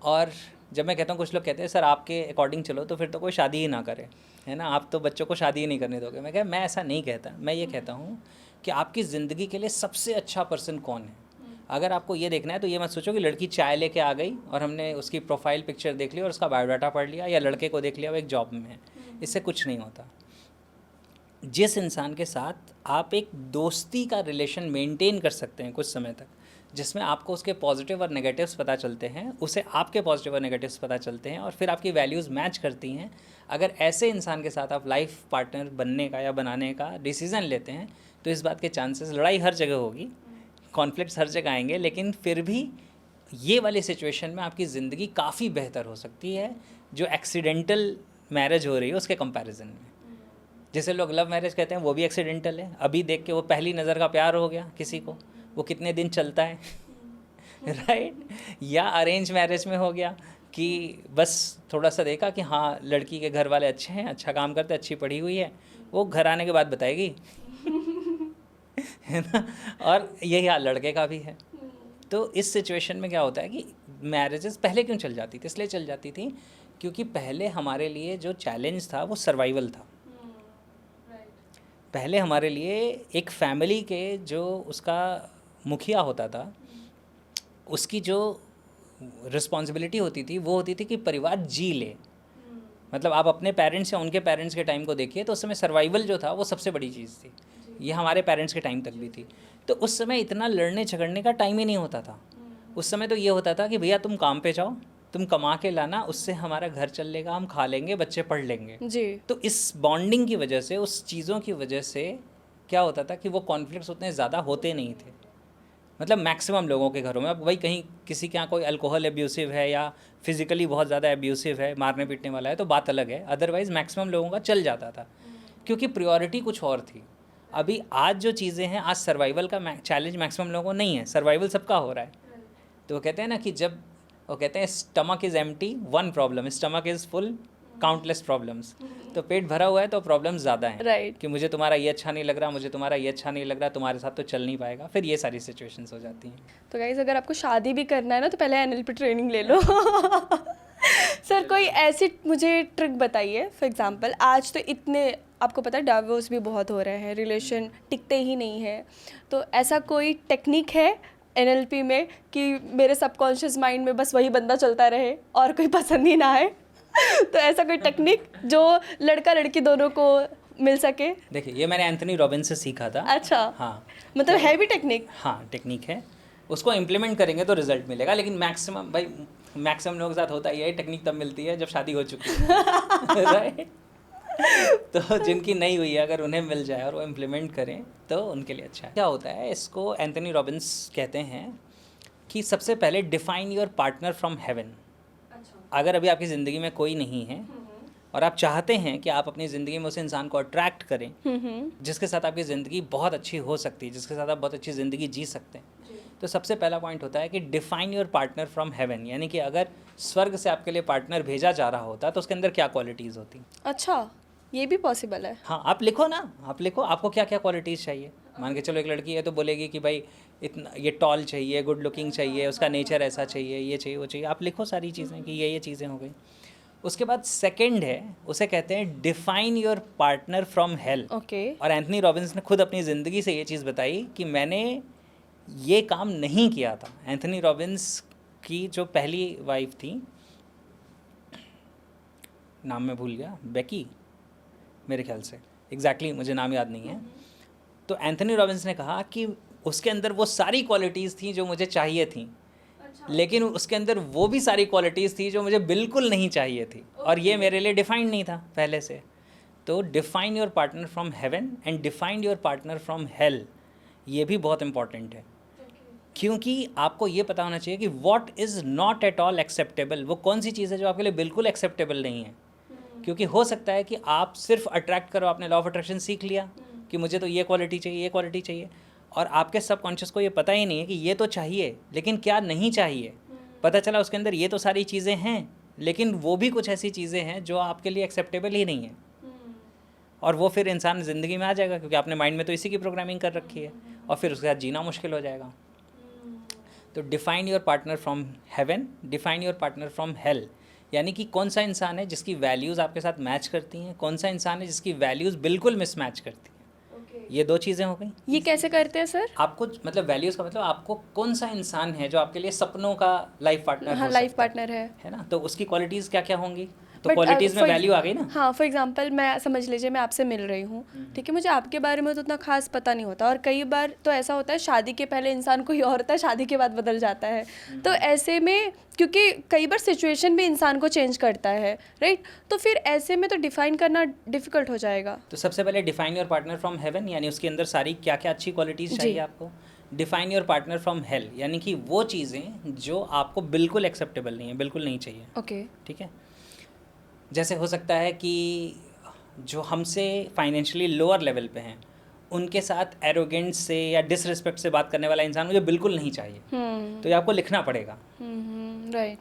और जब मैं कहता हूँ, कुछ लोग कहते हैं सर आपके अकॉर्डिंग चलो तो फिर तो कोई शादी ही ना करे, है ना, आप तो बच्चों को शादी ही नहीं करने दोगे। मैं ऐसा नहीं कहता, मैं ये कहता हूँ कि आपकी ज़िंदगी के लिए सबसे अच्छा पर्सन कौन है। अगर आपको ये देखना है तो ये मत सोचो कि लड़की चाय लेके आ गई और हमने उसकी प्रोफाइल पिक्चर देख ली और उसका बायोडाटा पढ़ लिया, या लड़के को देख लिया वो एक जॉब में है, इससे कुछ नहीं होता। जिस इंसान के साथ आप एक दोस्ती का रिलेशन मेंटेन कर सकते हैं कुछ समय तक, जिसमें आपको उसके पॉजिटिव और नेगेटिव्स पता चलते हैं, उसे आपके पॉजिटिव और नेगेटिव्स पता चलते हैं, और फिर आपकी वैल्यूज़ मैच करती हैं, अगर ऐसे इंसान के साथ आप लाइफ पार्टनर बनने का या बनाने का डिसीज़न लेते हैं तो इस बात के चांसेस, लड़ाई हर जगह होगी, कॉन्फ्लिक्ट्स हर जगह आएंगे, लेकिन फिर भी ये वाली सिचुएशन में आपकी ज़िंदगी काफ़ी बेहतर हो सकती है जो एक्सीडेंटल मैरिज हो रही है उसके कंपैरिजन में। जैसे लोग लव मैरिज कहते हैं वो भी एक्सीडेंटल है, अभी देख के वो पहली नज़र का प्यार हो गया किसी को, वो कितने दिन चलता है राइट। या अरेंज मैरिज में हो गया कि बस थोड़ा सा देखा कि हाँ लड़की के घर वाले अच्छे हैं, अच्छा काम करते, अच्छी पढ़ी हुई है, वो घर आने के बाद बताएगी है ना। और यही हाल लड़के का भी है। तो इस सिचुएशन में क्या होता है कि मैरिजेस पहले क्यों चल जाती थी, इसलिए चल जाती थी क्योंकि पहले हमारे लिए जो चैलेंज था वो सर्वाइवल था। पहले हमारे लिए एक फैमिली के जो उसका मुखिया होता था, उसकी जो रिस्पॉन्सिबिलिटी होती थी वो होती थी कि परिवार जी ले। मतलब आप अपने पेरेंट्स या उनके पेरेंट्स के टाइम को देखिए तो उस समय सर्वाइवल जो था वो सबसे बड़ी चीज़ थी, ये हमारे पेरेंट्स के टाइम तक भी थी। तो उस समय इतना लड़ने झगड़ने का टाइम ही नहीं होता था। उस समय तो ये होता था कि भैया तुम काम पे जाओ, तुम कमा के लाना, उससे हमारा घर चल लेगा, हम खा लेंगे, बच्चे पढ़ लेंगे जी। तो इस बॉन्डिंग की वजह से, उस चीज़ों की वजह से क्या होता था कि वो कॉन्फ्लिक्ट्स उतने ज़्यादा होते नहीं थे। मतलब मैक्सिमम लोगों के घरों में, अब भाई कहीं किसी के यहाँ कोई अल्कोहल एब्यूसिव है या फिजिकली बहुत ज़्यादा एब्यूसिव है, मारने पीटने वाला है, तो बात अलग है, अदरवाइज़ मैक्सिमम लोगों का चल जाता था क्योंकि प्रायोरिटी कुछ और थी। अभी आज जो चीज़ें हैं, आज सर्वाइवल का चैलेंज मैक्सिमम लोगों को नहीं है, सर्वाइवल सबका हो रहा है। तो वो कहते हैं ना कि जब वो कहते हैं stomach is empty one problem, stomach is full countless problems. तो पेट भरा हुआ है तो प्रॉब्लम्स ज़्यादा हैं, राइट। कि मुझे तुम्हारा ये अच्छा नहीं लग रहा, मुझे तुम्हारा ये अच्छा नहीं लग रहा, तुम्हारे साथ तो चल नहीं पाएगा, फिर ये सारी सिचुएशंस हो जाती हैं। तो गाइस अगर आपको शादी भी करना है ना तो पहले NLP ट्रेनिंग ले लो सर कोई ऐसी मुझे ट्रिक बताइए, फॉर एग्जांपल आज तो इतने आपको पता है डाइवोर्स भी बहुत हो रहे हैं, रिलेशन टिकते ही नहीं है, तो ऐसा कोई टेक्निक है NLP में कि मेरे सबकॉन्शियस माइंड में बस वही बंदा चलता रहे और कोई पसंद ही ना आए तो ऐसा कोई टेक्निक जो लड़का लड़की दोनों को मिल सके? देखिए ये मैंने एंथनी रॉबिन्स से सीखा था। अच्छा, हाँ, मतलब है भी टेक्निक? हाँ टेक्निक है, उसको इम्प्लीमेंट करेंगे तो रिजल्ट मिलेगा, लेकिन मैक्सिमम लोगों के साथ होता है टेक्निक तब मिलती है जब शादी हो चुकी है राइट। तो जिनकी नहीं हुई है अगर उन्हें मिल जाए और वो इम्प्लीमेंट करें तो उनके लिए अच्छा है। क्या होता है, इसको एंथनी रॉबिन्स कहते हैं कि सबसे पहले define your partner from haven. अगर अभी आपकी ज़िंदगी में कोई नहीं है और आप चाहते हैं कि आप अपनी ज़िंदगी में उस इंसान को अट्रैक्ट करें जिसके साथ आपकी ज़िंदगी बहुत अच्छी हो सकती है, जिसके साथ आप बहुत अच्छी ज़िंदगी जी सकते हैं, तो सबसे पहला पॉइंट होता है कि define your partner from haven. यानी कि अगर स्वर्ग से आपके लिए पार्टनर भेजा जा रहा होता तो उसके अंदर क्या क्वालिटीज़ होती। अच्छा, ये भी पॉसिबल है। हाँ, आप लिखो ना, आप लिखो आपको क्या क्या क्वालिटीज़ चाहिए। मान के चलो एक लड़की है तो बोलेगी कि भाई इतना ये टॉल चाहिए, गुड लुकिंग चाहिए, उसका नेचर ऐसा चाहिए, ये चाहिए, वो चाहिए। आप लिखो सारी चीज़ें कि ये चीज़ें हो गई। उसके बाद सेकंड है, उसे कहते हैं define your partner from hello. Okay. और एंथनी रॉबिन्स ने खुद अपनी ज़िंदगी से ये चीज़ बताई कि मैंने ये काम नहीं किया था। एंथनी रॉबिन्स की जो पहली वाइफ थी, नाम मैं भूल गया, बेकी मेरे ख्याल से, एग्जैक्टली मुझे नाम याद नहीं है। तो एंथनी रॉबिन्स ने कहा कि उसके अंदर वो सारी क्वालिटीज़ थी जो मुझे चाहिए थी, लेकिन उसके अंदर वो भी सारी क्वालिटीज़ थी जो मुझे बिल्कुल नहीं चाहिए थी, और ये मेरे लिए डिफाइंड नहीं था पहले से। तो define your partner from heaven and define your partner from hello, ये भी बहुत इंपॉर्टेंट है। क्योंकि आपको ये पता होना चाहिए कि what is not at all acceptable, वो कौन सी चीज़ है जो आपके लिए बिल्कुल एक्सेप्टेबल नहीं है। क्योंकि हो सकता है कि आप सिर्फ अट्रैक्ट करो, आपने लॉ ऑफ अट्रैक्शन सीख लिया कि मुझे तो ये क्वालिटी चाहिए, ये क्वालिटी चाहिए, और आपके सबकॉन्शियस को ये पता ही नहीं है कि ये तो चाहिए लेकिन क्या नहीं चाहिए। पता चला उसके अंदर ये तो सारी चीज़ें हैं, लेकिन वो भी कुछ ऐसी चीज़ें हैं जो आपके लिए एक्सेप्टेबल ही नहीं है, और वो फिर इंसान ज़िंदगी में आ जाएगा क्योंकि आपने माइंड में तो इसी की प्रोग्रामिंग कर रखी है, और फिर उसके साथ जीना मुश्किल हो जाएगा। तो define your partner from heaven, define your partner from hello, यानी कि कौन सा इंसान है जिसकी वैल्यूज़ आपके साथ मैच करती हैं, कौन सा इंसान है जिसकी वैल्यूज़ बिल्कुल मिसमैच करती हैं। ये दो चीज़ें हो गई। ये कैसे करते हैं सर? आपको मतलब वैल्यूज़ का मतलब आपको कौन सा इंसान है जो आपके लिए सपनों का लाइफ पार्टनर हाँ, हो लाइफ सकता पार्टनर है ना। तो उसकी क्वालिटीज़ क्या क्या होंगी, तो But, क्वालिटीज़ में for वैल्यू आ गई ना। हाँ, फॉर एग्जांपल मैं समझ लीजिए मैं आपसे मिल रही हूँ, ठीक है, मुझे आपके बारे में तो उतना खास पता नहीं होता, और कई बार तो ऐसा होता है शादी के पहले इंसान कोई और होता है, शादी के बाद बदल जाता है। तो ऐसे में क्योंकि कई बार सिचुएशन भी इंसान को चेंज करता है, राइट, तो फिर ऐसे में तो डिफाइन करना डिफिकल्ट हो जाएगा। तो सबसे पहले define your partner from haven, यानी उसके अंदर सारी क्या क्या अच्छी क्वालिटीज़ चाहिए आपको। Define your partner from hello, यानी कि वो चीज़ें जो आपको बिल्कुल एक्सेप्टेबल नहीं है, बिल्कुल नहीं चाहिए। ओके। ठीक है, जैसे हो सकता है कि जो हमसे फाइनेंशियली लोअर लेवल पे हैं उनके साथ एरोगेंस से या डिसरिस्पेक्ट से बात करने वाला इंसान मुझे बिल्कुल नहीं चाहिए। तो ये आपको लिखना पड़ेगा, राइट।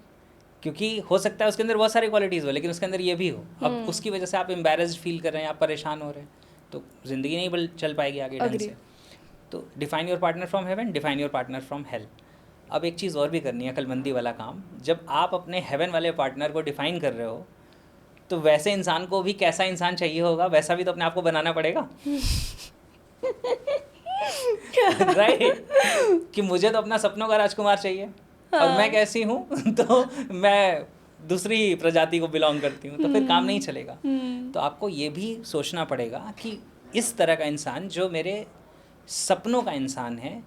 क्योंकि हो सकता है उसके अंदर बहुत सारी क्वालिटीज़ हो लेकिन उसके अंदर ये भी हो। अब उसकी वजह से आप एम्बेरस्ड फील कर रहे हैं, आप परेशान हो रहे हैं, तो ज़िंदगी नहीं चल पाएगी आगे ढंग से। तो define your partner from heaven, define your partner from hello. अब एक चीज़ और भी करनी है, अक्लमंदी वाला काम। जब आप अपने हेवन वाले पार्टनर को डिफाइन कर रहे हो तो वैसे इंसान को भी कैसा इंसान चाहिए होगा वैसा भी तो अपने आप को बनाना पड़ेगा। राइट कि मुझे तो अपना सपनों का राजकुमार चाहिए, और मैं कैसी हूँ तो मैं दूसरी प्रजाति को बिलोंग करती हूँ, तो फिर काम नहीं चलेगा। तो आपको ये भी सोचना पड़ेगा कि इस तरह का इंसान जो मेरे सपनों का इंसान है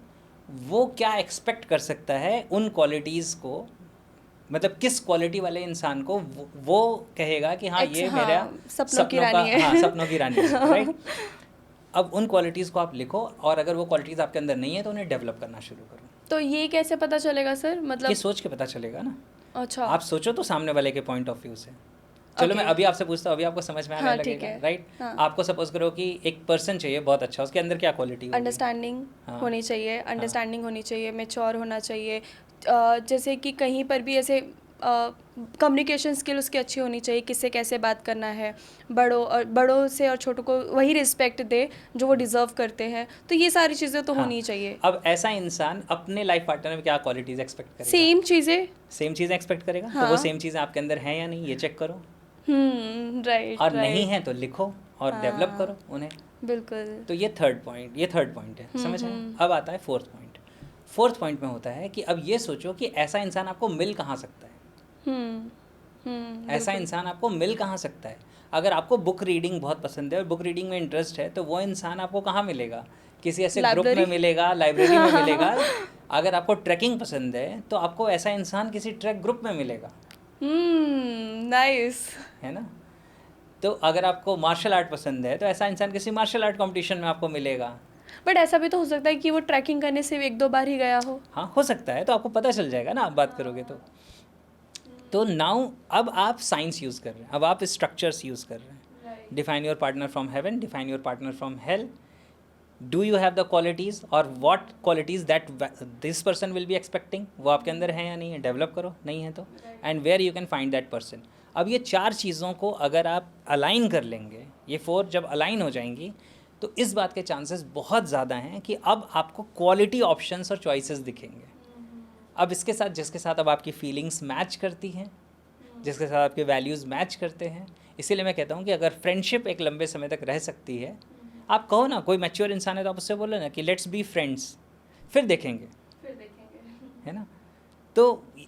वो क्या एक्सपेक्ट कर सकता है, उन क्वालिटीज़ को, मतलब किस क्वालिटी वाले इंसान को वो कहेगा कि हाँ ये मेरा सपनों की रानी है। हाँ, सपनों की रानी है, राइट। अब उन क्वालिटीज़ को आप लिखो, और अगर वो क्वालिटीज़ आपके अंदर नहीं है तो उन्हें डेवलप करना शुरू करो। तो ये कैसे पता चलेगा सर, मतलब ये सोच के पता चलेगा ना। अच्छा, आप सोचो तो सामने वाले के पॉइंट ऑफ व्यू से। चलो मैं अभी आपसे पूछता हूँ, अभी आपको समझ में आने लगेगा, राइट। आपको सपोज करो कि एक पर्सन चाहिए बहुत अच्छा, उसके अंदर क्या क्वालिटी होगी? अंडरस्टैंडिंग होनी चाहिए, अंडरस्टैंडिंग होनी चाहिए, मैच्योर होना चाहिए, जैसे कि कहीं पर भी ऐसे कम्युनिकेशन स्किल उसकी अच्छी होनी चाहिए, किससे कैसे बात करना है, बड़ों से और छोटों को वही रिस्पेक्ट दे जो वो डिज़र्व करते हैं। तो ये सारी चीज़ें तो होनी चाहिए। अब ऐसा इंसान अपने लाइफ पार्टनर में क्या क्वालिटीज़ एक्सपेक्ट करेगा? सेम चीज़ें एक्सपेक्ट करेगा। तो वो सेम चीज़ें आपके अंदर हैं या नहीं, ये चेक करो। राइट। और नहीं है तो लिखो और डेवलप करो उन्हें। बिल्कुल। तो ये थर्ड पॉइंट है, समझ आए? अब आता है फोर्थ पॉइंट में होता है कि अब ये सोचो कि ऐसा इंसान आपको मिल कहाँ सकता है। ऐसा इंसान आपको मिल कहाँ सकता है? अगर आपको बुक रीडिंग बहुत पसंद है और बुक रीडिंग में इंटरेस्ट है तो वो इंसान आपको कहाँ मिलेगा? किसी ऐसे ग्रुप में मिलेगा, लाइब्रेरी में मिलेगा। अगर आपको ट्रैकिंग पसंद है तो आपको ऐसा इंसान किसी ट्रैक ग्रुप में मिलेगा। नाइस, है ना। तो अगर आपको मार्शल आर्ट पसंद है तो ऐसा इंसान किसी मार्शल आर्ट कंपटीशन में आपको मिलेगा। बट ऐसा भी तो हो सकता है कि वो ट्रैकिंग करने से 1-2 बार ही गया हो। हाँ, हो सकता है, तो आपको पता चल जाएगा ना आप बात करोगे तो नाउ अब आप साइंस यूज़ कर रहे हैं, अब आप स्ट्रक्चर्स यूज़ कर रहे हैं। Define your partner from heaven, define your partner from hell, do you have the qualities और what qualities that this person will be expecting, वो आपके अंदर है या नहीं है, डेवलप करो, नहीं है तो and where you can find that person. अब ये 4 चीज़ों को अगर आप अलाइन कर लेंगे, ये 4 जब अलाइन हो जाएंगी तो इस बात के चांसेस बहुत ज़्यादा हैं कि अब आपको क्वालिटी ऑप्शंस और चॉइसेस दिखेंगे। अब इसके साथ जिसके साथ अब आपकी फीलिंग्स मैच करती हैं, जिसके साथ आपके वैल्यूज़ मैच करते हैं, इसीलिए मैं कहता हूँ कि अगर फ्रेंडशिप एक लंबे समय तक रह सकती है, आप कहो ना कोई मैच्योर इंसान है तो आप उससे बोलो ना कि लेट्स बी फ्रेंड्स, फिर देखेंगे, है ना। तो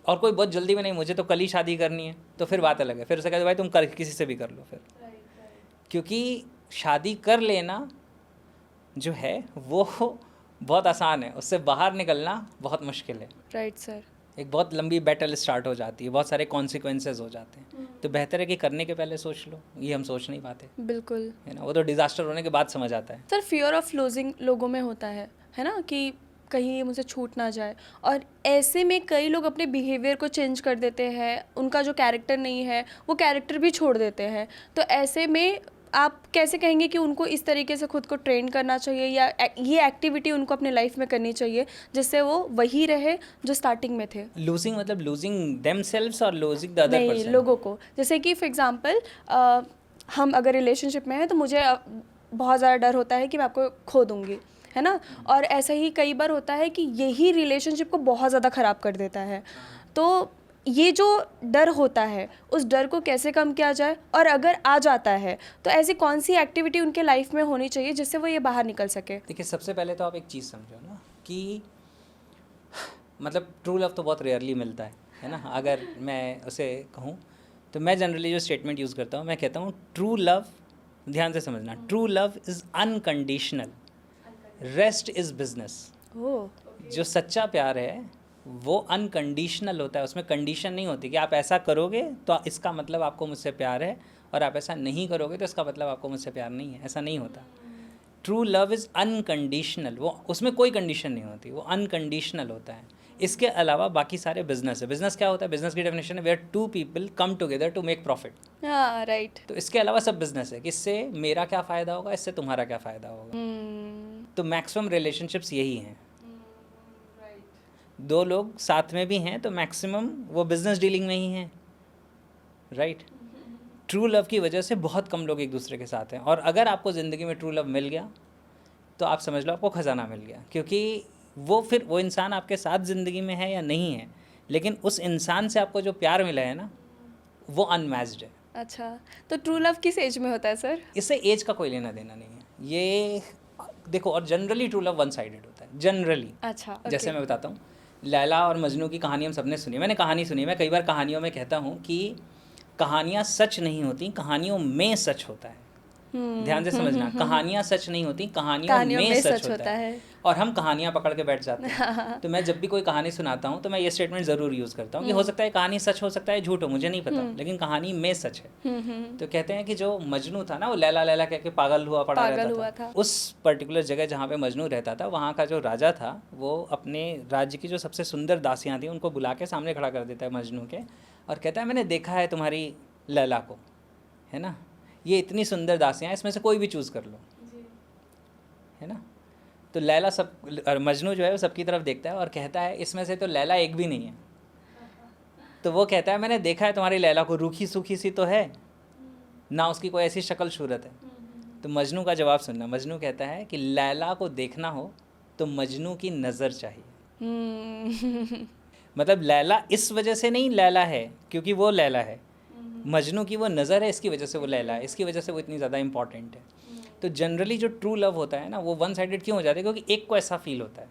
और कोई बहुत जल्दी में नहीं, मुझे तो कल ही शादी करनी है, तो फिर बात अलग है, फिर उसे कहते भाई तुम कर किसी से भी कर लो फिर, क्योंकि शादी कर लेना जो है वो बहुत आसान है, उससे बाहर निकलना बहुत मुश्किल है। Right sir. एक बहुत लंबी बैटल स्टार्ट हो जाती है, बहुत सारे कॉन्सिक्वेंसेज हो जाते हैं, तो बेहतर है कि करने के पहले सोच लो, ये हम सोच नहीं पाते, बिल्कुल, है ना। वो तो डिजास्टर होने के बाद समझ आता है। सर फियर ऑफ लूजिंग लोगों में होता है ना, कि कहीं ये मुझसे छूट ना जाए, और ऐसे में कई लोग अपने बिहेवियर को चेंज कर देते हैं, उनका जो कैरेक्टर नहीं है वो कैरेक्टर भी छोड़ देते हैं। तो ऐसे में आप कैसे कहेंगे कि उनको इस तरीके से खुद को ट्रेन करना चाहिए, या ये एक्टिविटी उनको अपने लाइफ में करनी चाहिए जिससे वो वही रहे जो स्टार्टिंग में थे? लूजिंग मतलब लूजिंग देमसेल्व्स और लूजिंग द अदर नहीं, पर्सन? लोगों को, जैसे कि फॉर एग्जांपल हम अगर रिलेशनशिप में हैं तो मुझे बहुत ज़्यादा डर होता है कि मैं आपको खो दूंगी, है ना। और ऐसा ही कई बार होता है कि यही रिलेशनशिप को बहुत ज़्यादा ख़राब कर देता है। तो ये जो डर होता है उस डर को कैसे कम किया जाए, और अगर आ जाता है तो ऐसी कौन सी एक्टिविटी उनके लाइफ में होनी चाहिए जिससे वो ये बाहर निकल सके? देखिए, सबसे पहले तो आप एक चीज़ समझो ना कि मतलब ट्रू लव तो बहुत रेयरली मिलता है ना। अगर मैं उसे कहूँ तो मैं जनरली जो स्टेटमेंट यूज़ करता हूँ, मैं कहता हूँ ट्रू लव, ध्यान से समझना, true love is unconditional, rest is business. जो सच्चा प्यार है वो अनकंडीशनल होता है, उसमें कंडीशन नहीं होती कि आप ऐसा करोगे तो इसका मतलब आपको मुझसे प्यार है, और आप ऐसा नहीं करोगे तो इसका मतलब आपको मुझसे प्यार नहीं है, ऐसा नहीं होता। ट्रू लव इज़ अनकंडीशनल, वो उसमें कोई कंडीशन नहीं होती, वो अनकंडीशनल होता है। इसके अलावा बाकी सारे बिजनेस है। बिजनेस क्या होता है? बिजनेस की डेफिनेशन है where 2 people come together to make profit. हाँ, राइट। तो इसके अलावा सब बिजनेस है कि इससे मेरा क्या फ़ायदा होगा, इससे तुम्हारा क्या फ़ायदा होगा। तो मैक्सिमम रिलेशनशिप्स यही हैं। 2 लोग साथ में भी हैं तो मैक्सिमम वो बिजनेस डीलिंग में ही हैं, राइट। ट्रू लव की वजह से बहुत कम लोग एक दूसरे के साथ हैं, और अगर आपको ज़िंदगी में ट्रू लव मिल गया तो आप समझ लो आपको ख़जाना मिल गया, क्योंकि वो फिर वो इंसान आपके साथ ज़िंदगी में है या नहीं है, लेकिन उस इंसान से आपको जो प्यार मिला है ना वो अनमैच्ड है। अच्छा, तो ट्रू लव किस एज में होता है सर? इससे एज का कोई लेना देना नहीं है। ये देखो, और generally true love one sided होता है, जनरली। अच्छा, जैसे मैं बताता हूँ, लैला और मजनू की कहानी हम सबने सुनी, मैंने कहानी सुनी, मैं कई बार कहानियों में कहता हूँ कि कहानियाँ सच नहीं होती, कहानियों में सच होता है। ध्यान से समझना, कहानियाँ सच नहीं होती, कहानियों में सच होता है। और हम कहानियाँ पकड़ के बैठ जाते हैं। तो मैं जब भी कोई कहानी सुनाता हूँ तो मैं ये स्टेटमेंट ज़रूर यूज़ करता हूँ कि हो सकता है कहानी सच हो, सकता है झूठ हो, मुझे नहीं पता, लेकिन कहानी में सच है। तो कहते हैं कि जो मजनू था ना, वो लैला लैला कह के पागल हुआ पड़ा रहता था। उस पर्टिकुलर जगह जहाँ पे मजनू रहता था, वहाँ का जो राजा था वो अपने राज्य की जो सबसे सुंदर दासियाँ थी उनको बुला के सामने खड़ा कर देता है मजनू के, और कहता है मैंने देखा है तुम्हारी लैला को, है ना, ये इतनी सुंदर दासियाँ, इसमें से कोई भी चूज़ कर लो, है ना। तो लैला सब, मजनू जो है वो सबकी तरफ देखता है और कहता है इसमें से तो लैला एक भी नहीं है। तो वो कहता है मैंने देखा है तुम्हारी लैला को, रूखी सूखी सी तो है ना, उसकी कोई ऐसी शक्ल सूरत है। तो मजनू का जवाब सुनना, मजनू कहता है कि लैला को देखना हो तो मजनू की नज़र चाहिए। मतलब लैला इस वजह से नहीं लैला है क्योंकि वो लैला है, मजनू की वो नज़र है, इसकी वजह से वो लैला है, इसकी वजह से वो इतनी ज़्यादा इंपॉर्टेंट है। तो जनरली जो ट्रू लव होता है ना वो वन साइडेड क्यों हो जाता है? क्योंकि एक को ऐसा फील होता है,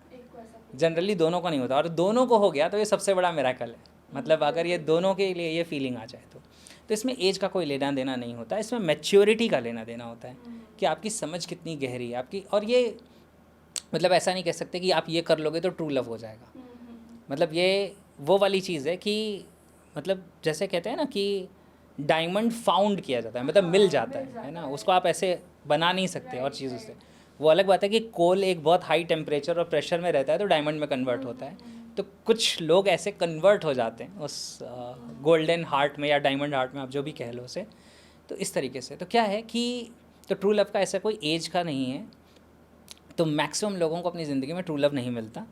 जनरली दोनों को नहीं होता, और दोनों को हो गया तो ये सबसे बड़ा मिरेकल है। मतलब अगर ये दोनों के लिए ये फीलिंग आ जाए तो इसमें एज का कोई लेना देना नहीं होता, इसमें मैच्योरिटी का लेना देना होता है कि आपकी समझ कितनी गहरी है आपकी। और ये मतलब ऐसा नहीं कह सकते कि आप ये कर लोगे तो ट्रू लव हो जाएगा। मतलब ये वो वाली चीज़ है कि मतलब जैसे कहते हैं ना कि डायमंड फाउंड किया जाता है, मतलब मिल जाता है ना, उसको आप ऐसे बना नहीं सकते और चीज़ों से। वो अलग बात है कि कोल एक बहुत हाई टेम्परेचर और प्रेशर में रहता है तो डायमंड में कन्वर्ट होता है, तो कुछ लोग ऐसे कन्वर्ट हो जाते हैं उस गोल्डन हार्ट में या डायमंड हार्ट में, आप जो भी कह लो उसे। तो इस तरीके से तो क्या है कि तो ट्रू लव का ऐसा कोई एज का नहीं है, तो मैक्सिमम लोगों को अपनी ज़िंदगी में ट्रू लव नहीं मिलता,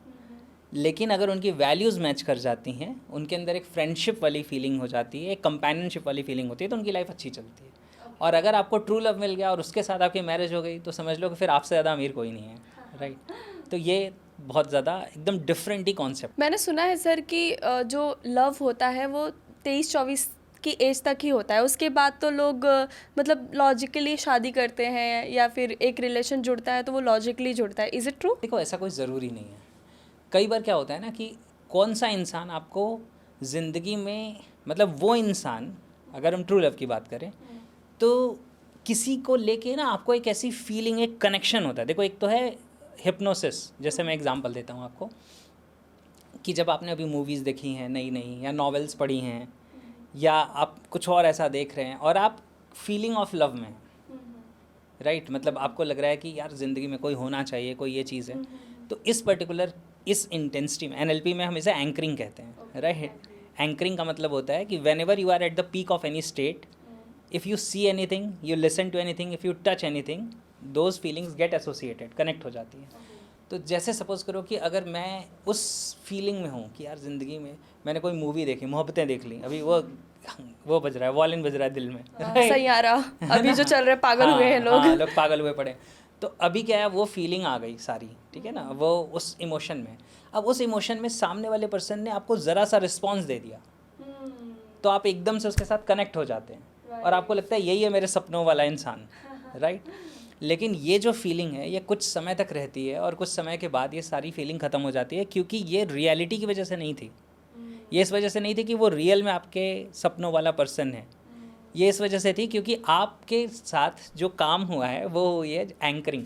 लेकिन अगर उनकी वैल्यूज़ मैच कर जाती हैं, उनके अंदर एक फ्रेंडशिप वाली फीलिंग हो जाती है, एक कंपेनियनशिप वाली फीलिंग होती है, तो उनकी लाइफ अच्छी चलती है। और अगर आपको ट्रू लव मिल गया और उसके साथ आपकी मैरिज हो गई तो समझ लो कि फिर आपसे ज़्यादा अमीर कोई नहीं है, राइट। तो ये बहुत ज़्यादा एकदम डिफरेंट ही कॉन्सेप्ट। मैंने सुना है सर कि जो लव होता है वो 23-24 की एज तक ही होता है, उसके बाद तो लोग मतलब लॉजिकली शादी करते हैं या फिर एक रिलेशन जुड़ता है तो वो लॉजिकली जुड़ता है। Is it true? देखो ऐसा कोई ज़रूरी नहीं है। कई बार क्या होता है ना कि कौन सा इंसान आपको ज़िंदगी में, मतलब वो इंसान, अगर हम ट्रू लव की बात करें तो किसी को लेके ना आपको एक ऐसी फीलिंग, एक कनेक्शन होता है। देखो एक तो है हिप्नोसिस, जैसे मैं एग्जांपल देता हूँ आपको, कि जब आपने अभी मूवीज़ देखी हैं नई नई या नॉवेल्स पढ़ी हैं या आप कुछ और ऐसा देख रहे हैं और आप फीलिंग ऑफ लव में, राइट, मतलब आपको लग रहा है कि यार ज़िंदगी में कोई होना चाहिए, कोई ये चीज़ है, तो इस पर्टिकुलर इस इंटेंसिटी में NLP में हम इसे एंकरिंग कहते हैं, राइट। एंकरिंग का मतलब होता है कि whenever you are at the peak of any state, if you see anything, you listen to anything, if you touch anything, those feelings get associated, connect हो जाती है। तो जैसे सपोज़ करो कि अगर मैं उस फीलिंग में हूँ कि यार ज़िंदगी में मैंने कोई मूवी देखी, मोहब्बतें देख ली, अभी वो बज रहा है, वॉलिन बज रहा है दिल में, सही आ रहा अभी जो चल रहा है, पागल हुए हैं लोग। हाँ, लोग पागल हुए पड़े। तो अभी क्या है, वो फीलिंग आ गई सारी, ठीक है ना, वो उस इमोशन में। अब उस इमोशन में सामने वाले पर्सन ने आपको ज़रा सा रिस्पॉन्स दे दिया तो आप एकदम से उसके साथ कनेक्ट हो जाते हैं और आपको लगता है यही है मेरे सपनों वाला इंसान, राइट। लेकिन ये जो फीलिंग है ये कुछ समय तक रहती है और कुछ समय के बाद ये सारी फीलिंग ख़त्म हो जाती है, क्योंकि ये रियलिटी की वजह से नहीं थी, ये इस वजह से नहीं थी कि वो रियल में आपके सपनों वाला पर्सन है, ये इस वजह से थी क्योंकि आपके साथ जो काम हुआ है वो हुई है एंकरिंग।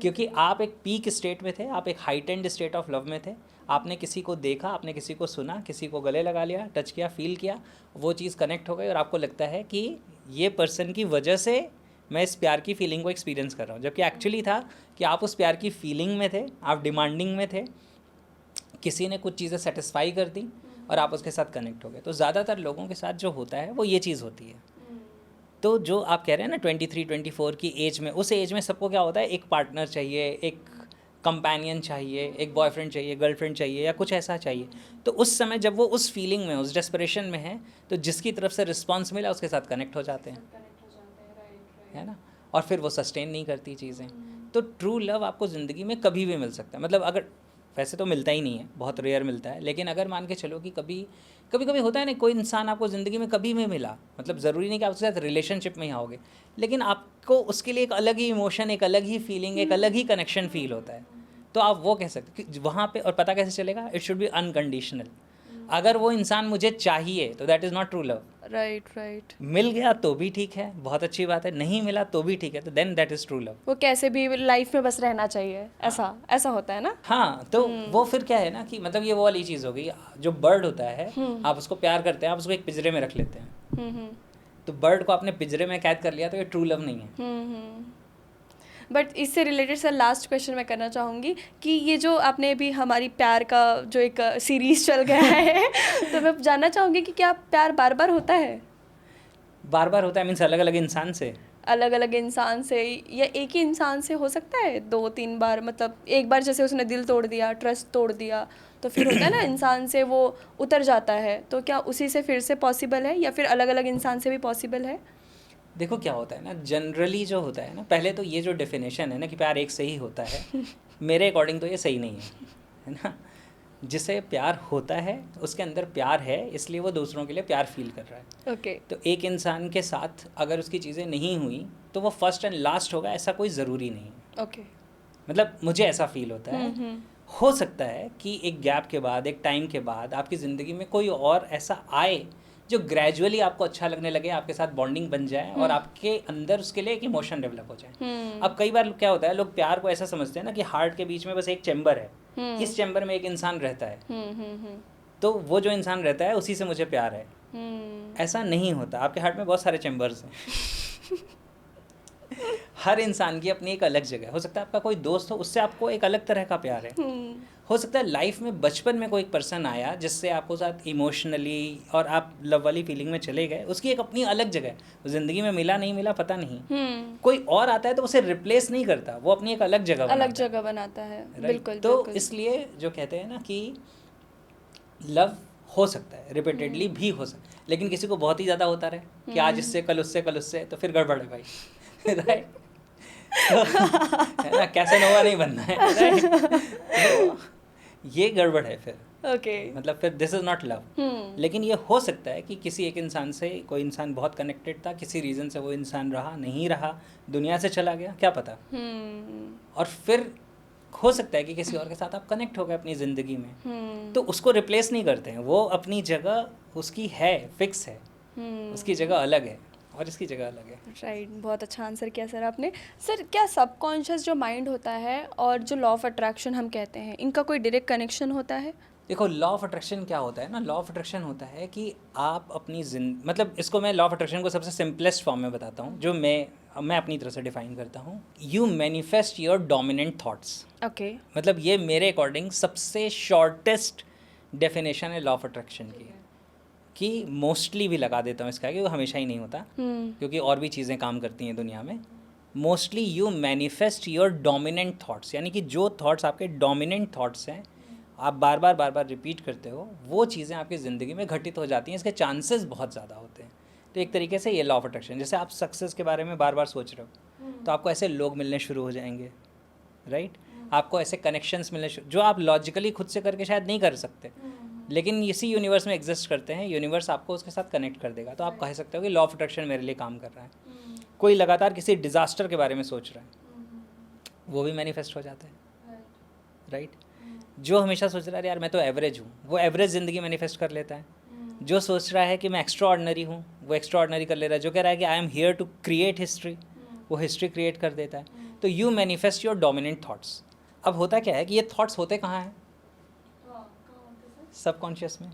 क्योंकि आप एक पीक स्टेट में थे, आप एक हाइटेंड स्टेट ऑफ लव में थे, आपने किसी को देखा, आपने किसी को सुना, किसी को गले लगा लिया, टच किया, फील किया, वो चीज़ कनेक्ट हो गई और आपको लगता है कि ये पर्सन की वजह से मैं इस प्यार की फीलिंग को एक्सपीरियंस कर रहा हूँ, जबकि एक्चुअली था कि आप उस प्यार की फीलिंग में थे, आप डिमांडिंग में थे, किसी ने कुछ चीज़ें सेटिस्फाई कर दी और आप उसके साथ कनेक्ट हो गए। तो ज़्यादातर लोगों के साथ जो होता है वो ये चीज़ होती है। तो जो आप कह रहे हैं ना 23-24 की एज में, उस एज में सबको क्या होता है, एक पार्टनर चाहिए, एक कंपेनियन चाहिए, एक बॉयफ्रेंड चाहिए, गर्लफ्रेंड चाहिए या कुछ ऐसा चाहिए। तो उस समय जब वो उस फीलिंग में, उस डेस्परेशन में है, तो जिसकी तरफ से रिस्पॉन्स मिला उसके साथ कनेक्ट हो जाते हैं, है ना, और फिर वो सस्टेन नहीं करती चीज़ें। तो ट्रू लव आपको ज़िंदगी में कभी भी मिल सकता है, मतलब अगर, वैसे तो मिलता ही नहीं है, बहुत रेयर मिलता है, लेकिन अगर मान के चलो कि कभी कभी होता है ना, कोई इंसान आपको ज़िंदगी में कभी भी मिला, मतलब ज़रूरी नहीं कि आप उसके साथ रिलेशनशिप में ही आओगे, लेकिन आपको उसके लिए एक अलग ही इमोशन, एक अलग ही फीलिंग, एक अलग ही कनेक्शन फील होता है, तो आप वो कह सकते कि वहाँ पे। और पता कैसे चलेगा, इट शुड बी अनकंडीशनल। अगर वो इंसान मुझे चाहिए तो that is not true love. Right. मिल गया तो भी ठीक है, बहुत अच्छी बात है, नहीं मिला तो भी ठीक है, तो then that is true love. वो कैसे भी लाइफ में बस रहना चाहिए, ऐसा होता है ना। हाँ, तो वो फिर क्या है ना कि मतलब ये वो वाली चीज़ हो गई, जो बर्ड होता है, आप उसको प्यार करते हैं, आप उसको एक पिंजरे में रख लेते हैं, तो बर्ड को आपने पिंजरे में कैद कर लिया तो ये ट्रू लव नहीं है। बट इससे रिलेटेड सर लास्ट क्वेश्चन मैं करना चाहूँगी कि ये जो आपने भी हमारी प्यार का जो एक सीरीज़ चल गया है तो मैं जानना चाहूँगी कि क्या प्यार बार बार होता है? बार बार होता है मीन्स अलग अलग इंसान से? अलग अलग इंसान से या एक ही इंसान से हो सकता है 2-3 बार, मतलब एक बार जैसे उसने दिल तोड़ दिया, ट्रस्ट तोड़ दिया, तो फिर होता है ना इंसान से वो उतर जाता है, तो क्या उसी से फिर से पॉसिबल है या फिर अलग अलग इंसान से भी पॉसिबल है? देखो क्या होता है ना, जनरली जो होता है ना, पहले तो ये जो डेफिनेशन है ना कि प्यार एक से ही होता है, मेरे अकॉर्डिंग तो ये सही नहीं है ना। जिसे प्यार होता है उसके अंदर प्यार है, इसलिए वो दूसरों के लिए प्यार फील कर रहा है। ओके। तो एक इंसान के साथ अगर उसकी चीज़ें नहीं हुई तो वो फर्स्ट एंड लास्ट होगा, ऐसा कोई ज़रूरी नहीं है। ओके। मतलब मुझे ऐसा फील होता है। हो सकता है कि एक गैप के बाद, एक टाइम के बाद आपकी ज़िंदगी में कोई और ऐसा आए जो ग्रेजुअली आपको अच्छा लगने लगे, आपके साथ बॉन्डिंग बन जाए और आपके अंदर उसके लिए एक इमोशन डेवलप हो जाए। अब कई बार क्या होता है, लोग प्यार को ऐसा समझते हैं ना कि हार्ट के बीच में बस एक चैम्बर है, इस चैम्बर में एक इंसान रहता है, तो वो जो इंसान रहता है उसी से मुझे प्यार है। ऐसा नहीं होता, आपके हार्ट में बहुत सारे चैम्बर्स हैं। हर इंसान की अपनी एक अलग जगह है। हो सकता है आपका कोई दोस्त हो, उससे आपको एक अलग तरह का प्यार है। हो सकता है लाइफ में बचपन में कोई एक पर्सन आया जिससे आपको साथ इमोशनली और आप लव वाली फीलिंग में चले गए, उसकी एक अपनी अलग जगह है। ज़िंदगी में मिला नहीं मिला पता नहीं, कोई और आता है तो उसे रिप्लेस नहीं करता, वो अपनी एक अलग जगह अलग बनाता है। जगह बनाता है। Right? बिल्कुल तो बिल्कुल। इसलिए जो कहते हैं ना कि लव हो सकता है, रिपीटेडली भी हो सकता है, लेकिन किसी को बहुत ही ज़्यादा होता रहे कि आज इससे कल उससे कल उससे, तो फिर गड़बड़ है भाई। राइट, है ना, कैसेनोवा नहीं बनना है। राइट, तो ये गड़बड़ है फिर, ओके। मतलब फिर दिस इज़ नॉट लव। लेकिन ये हो सकता है कि किसी एक इंसान से कोई इंसान बहुत कनेक्टेड था, किसी रीज़न से वो इंसान रहा नहीं रहा, दुनिया से चला गया, क्या पता। और फिर हो सकता है कि किसी और के साथ आप कनेक्ट हो गए अपनी ज़िंदगी में, तो उसको रिप्लेस नहीं करते हैं, वो अपनी जगह उसकी है, फिक्स है, उसकी जगह अलग है और इसकी जगह अलग है। राइट, बहुत अच्छा आंसर किया सर आपने। सर, क्या सबकॉन्शियस जो माइंड होता है और जो लॉ ऑफ अट्रैक्शन हम कहते हैं, इनका कोई डायरेक्ट कनेक्शन होता है? देखो, लॉ ऑफ अट्रैक्शन क्या होता है ना, लॉ ऑफ अट्रैक्शन होता है कि आप अपनी मतलब इसको मैं लॉ ऑफ अट्रैक्शन को सबसे सिंपलेस्ट फॉर्म में बताता हूँ, जो मैं अपनी तरफ से डिफाइन करता हूँ। You manifest your dominant thoughts. Okay. मतलब ये मेरे अकॉर्डिंग सबसे शॉर्टेस्ट डेफिनेशन है लॉ ऑफ अट्रैक्शन की, कि मोस्टली भी लगा देता हूँ इसका, कि वो हमेशा ही नहीं होता, क्योंकि और भी चीज़ें काम करती हैं दुनिया में। Mostly you manifest your dominant thoughts, यानी कि जो थॉट्स आपके डोमिनेंट थॉट्स हैं, आप बार बार रिपीट करते हो, वो चीज़ें आपकी ज़िंदगी में घटित हो जाती हैं, इसके चांसेस बहुत ज़्यादा होते हैं। तो एक तरीके से ये लॉ ऑफ अट्रैक्शन, जैसे आप सक्सेस के बारे में बार बार सोच रहे हो, तो आपको ऐसे लोग मिलने शुरू हो जाएंगे। राइट, आपको ऐसे कनेक्शंस मिलने जो आप लॉजिकली खुद से करके शायद नहीं कर सकते, लेकिन इसी यूनिवर्स में एग्जिस्ट करते हैं, यूनिवर्स आपको उसके साथ कनेक्ट कर देगा। तो आप कह सकते हो कि लॉ ऑफ अट्रैक्शन मेरे लिए काम कर रहा है। कोई लगातार किसी डिज़ास्टर के बारे में सोच रहा है, वो भी मैनिफेस्ट हो जाता है। राइट, जो हमेशा सोच रहा है यार मैं तो एवरेज हूँ, वो एवरेज ज़िंदगी मैनिफेस्ट कर लेता है। जो सोच रहा है कि मैं एक्स्ट्रा ऑर्डिनरी हूँ, वो एक्स्ट्रा ऑर्डिनरी कर ले रहा है। जो कह रहा है कि I am here to create history, वो हिस्ट्री क्रिएट कर देता है। तो you manifest your dominant thoughts. अब होता क्या है कि ये थॉट्स होते कहाँ हैं? सबकॉन्शियस में।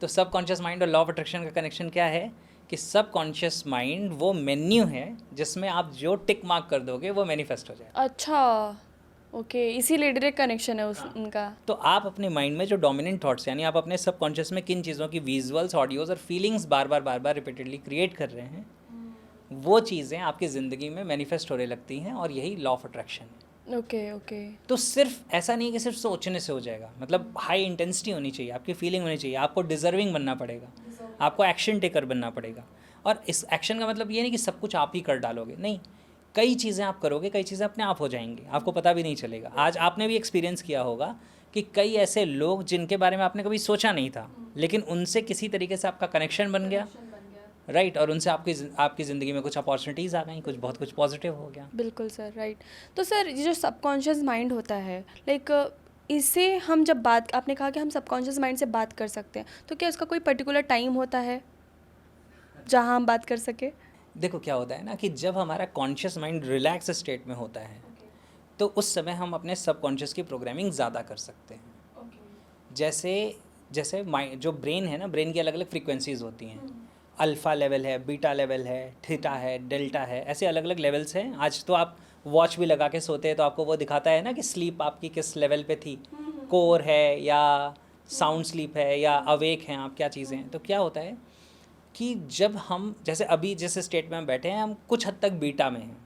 तो सबकॉन्शियस माइंड और लॉ ऑफ अट्रैक्शन का कनेक्शन क्या है कि सबकॉन्शियस माइंड वो मेन्यू है जिसमें आप जो टिक मार्क कर दोगे वो मैनिफेस्ट हो जाए। अच्छा, ओके, इसीलिए डायरेक्ट कनेक्शन है उनका। तो आप अपने माइंड में जो डोमिनेंट थॉट्स, यानी आप अपने सबकॉन्शियस में किन चीज़ों की विजुअल्स, ऑडियोज और फीलिंग्स बार बार रिपीटेडली क्रिएट कर रहे हैं, वो चीज़ें आपकी ज़िंदगी में मैनिफेस्ट होने लगती हैं, और यही लॉ ऑफ अट्रैक्शन है। ओके। तो सिर्फ ऐसा नहीं कि सिर्फ सोचने से हो जाएगा, मतलब हाई इंटेंसिटी होनी चाहिए, आपकी फीलिंग होनी चाहिए, आपको डिजर्विंग बनना पड़ेगा, आपको एक्शन टेकर बनना पड़ेगा। और इस एक्शन का मतलब ये नहीं कि सब कुछ आप ही कर डालोगे, नहीं, कई चीज़ें आप करोगे, कई चीज़ें अपने आप हो जाएंगी, आपको पता भी नहीं चलेगा। आज आपने भी एक्सपीरियंस किया होगा कि कई ऐसे लोग जिनके बारे में आपने कभी सोचा नहीं था, लेकिन उनसे किसी तरीके से आपका कनेक्शन बन गया। राइट, और उनसे आपकी ज़िंदगी में कुछ अपॉर्चुनिटीज़ आ गई, कुछ पॉजिटिव हो गया। बिल्कुल सर, राइट। तो सर, ये जो सबकॉन्शियस माइंड होता है, लाइक इससे हम जब बात, आपने कहा कि हम सबकॉन्शियस माइंड से बात कर सकते हैं, तो क्या उसका कोई पर्टिकुलर टाइम होता है जहाँ हम बात कर सके? देखो, क्या होता है ना कि जब हमारा कॉन्शियस माइंड रिलैक्स स्टेट में होता है, तो उस समय हम अपने सबकॉन्शियस की प्रोग्रामिंग ज़्यादा कर सकते हैं। जैसे माइंड, जो ब्रेन है ना, ब्रेन की अलग अलग फ्रीक्वेंसीज होती हैं। अल्फ़ा लेवल है, बीटा लेवल है, थीटा है, डेल्टा है, ऐसे अलग अलग लेवल्स हैं। आज तो आप वॉच भी लगा के सोते हैं तो आपको वो दिखाता है ना कि स्लीप आपकी किस लेवल पे थी, कोर है या साउंड स्लीप है या अवेक हैं आप, क्या चीज़ें हैं। तो क्या होता है कि जब हम, जैसे अभी जिस स्टेट में हम बैठे हैं, हम कुछ हद तक बीटा में हैं,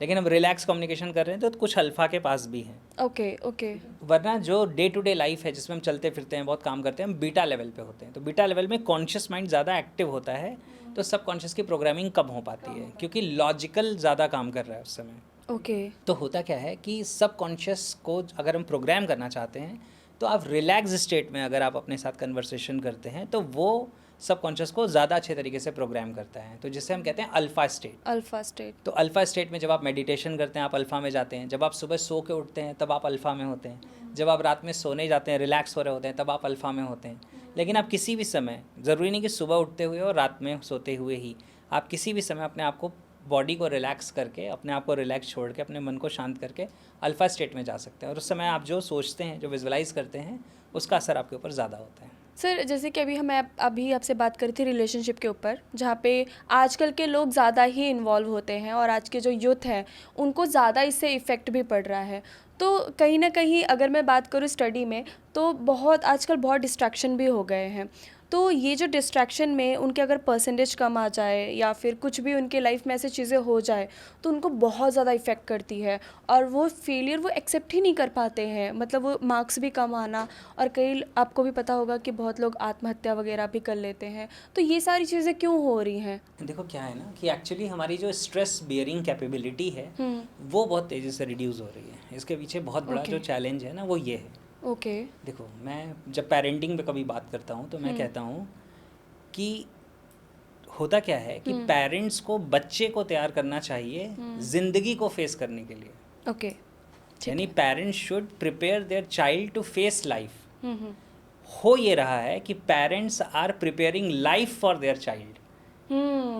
लेकिन हम रिलैक्स कम्युनिकेशन कर रहे हैं तो कुछ अल्फ़ा के पास भी हैं। ओके। वरना जो डे टू डे लाइफ है जिसमें हम चलते फिरते हैं, बहुत काम करते हैं, हम बीटा लेवल पे होते हैं। तो बीटा लेवल में कॉन्शियस माइंड ज़्यादा एक्टिव होता है, तो सब कॉन्शियस की प्रोग्रामिंग कम हो पाती है, क्योंकि लॉजिकल ज़्यादा काम कर रहा है उस समय। ओके। तो होता क्या है कि सब कॉन्शियस को अगर हम प्रोग्राम करना चाहते हैं, तो आप रिलैक्स स्टेट में अगर आप अपने साथ कन्वर्सेशन करते हैं, तो वो सब कॉन्शियस को ज़्यादा अच्छे तरीके से प्रोग्राम करता है, तो जिसे हम कहते हैं अल्फ़ा स्टेट। तो अल्फ़ा स्टेट में जब आप मेडिटेशन करते हैं, आप अल्फ़ा में जाते हैं। जब आप सुबह सो के उठते हैं, तब आप अल्फ़ा में होते हैं। जब आप रात में सोने जाते हैं, रिलैक्स हो रहे होते हैं, तब आप अल्फ़ा में होते हैं। लेकिन आप किसी भी समय, ज़रूरी नहीं कि सुबह उठते हुए और रात में सोते हुए ही, आप किसी भी समय अपने आप को, बॉडी को रिलैक्स करके, अपने आप को रिलैक्स छोड़ के, अपने मन को शांत करके अल्फ़ा स्टेट में जा सकते हैं। और उस समय आप जो सोचते हैं, जो विजुअलाइज़ करते हैं, उसका असर आपके ऊपर ज़्यादा होता है। सर जैसे कि अभी आपसे बात करी थी रिलेशनशिप के ऊपर, जहाँ पे आजकल के लोग ज़्यादा ही इन्वॉल्व होते हैं और आज के जो यूथ है उनको ज़्यादा इससे इफ़ेक्ट भी पड़ रहा है। तो कहीं ना कहीं अगर मैं बात करूँ स्टडी में, तो बहुत आजकल बहुत डिस्ट्रैक्शन भी हो गए हैं। तो ये जो डिस्ट्रैक्शन में उनके अगर परसेंटेज कम आ जाए या फिर कुछ भी उनके लाइफ में ऐसे चीज़ें हो जाए तो उनको बहुत ज़्यादा इफ़ेक्ट करती है, और वो फेलियर वो एक्सेप्ट ही नहीं कर पाते हैं। मतलब वो मार्क्स भी कम आना, और कई आपको भी पता होगा कि बहुत लोग आत्महत्या वगैरह भी कर लेते हैं। तो ये सारी चीज़ें क्यों हो रही हैं? देखो क्या है ना कि एक्चुअली हमारी जो स्ट्रेस बियरिंग कैपेबिलिटी है वो बहुत तेज़ी से रिड्यूस हो रही है। इसके पीछे बहुत बड़ा जो चैलेंज है ना वो ये है। ओके। देखो मैं जब पेरेंटिंग पे कभी बात करता हूँ तो मैं कहता हूँ कि होता क्या है कि पेरेंट्स को बच्चे को तैयार करना चाहिए ज़िंदगी को फेस करने के लिए। ओके। यानी parents should prepare their child to face life. हो ये रहा है कि parents are preparing life for their child.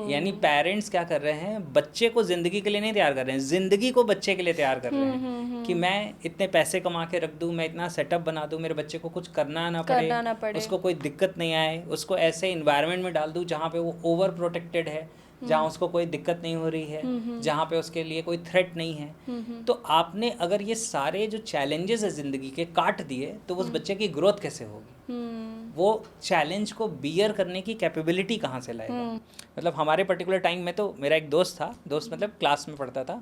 यानी पेरेंट्स क्या कर रहे हैं, बच्चे को ज़िंदगी के लिए नहीं तैयार कर रहे हैं, ज़िंदगी को बच्चे के लिए तैयार कर रहे हैं कि मैं इतने पैसे कमा के रख दूँ, मैं इतना सेटअप बना दूँ, मेरे बच्चे को कुछ करना ना पड़े, उसको कोई दिक्कत नहीं आए, उसको ऐसे इन्वायरमेंट में डाल दूँ जहाँ पे वो ओवर प्रोटेक्टेड है, जहाँ उसको कोई दिक्कत नहीं हो रही है, जहाँ पे उसके लिए कोई थ्रेट नहीं है। तो आपने अगर ये सारे जो चैलेंजेस है ज़िंदगी के काट दिए तो उस बच्चे की ग्रोथ कैसे होगी? वो चैलेंज को बियर करने की कैपेबिलिटी कहाँ से लाएगा? मतलब हमारे पर्टिकुलर टाइम में तो मेरा एक दोस्त था, दोस्त मतलब क्लास में पढ़ता था,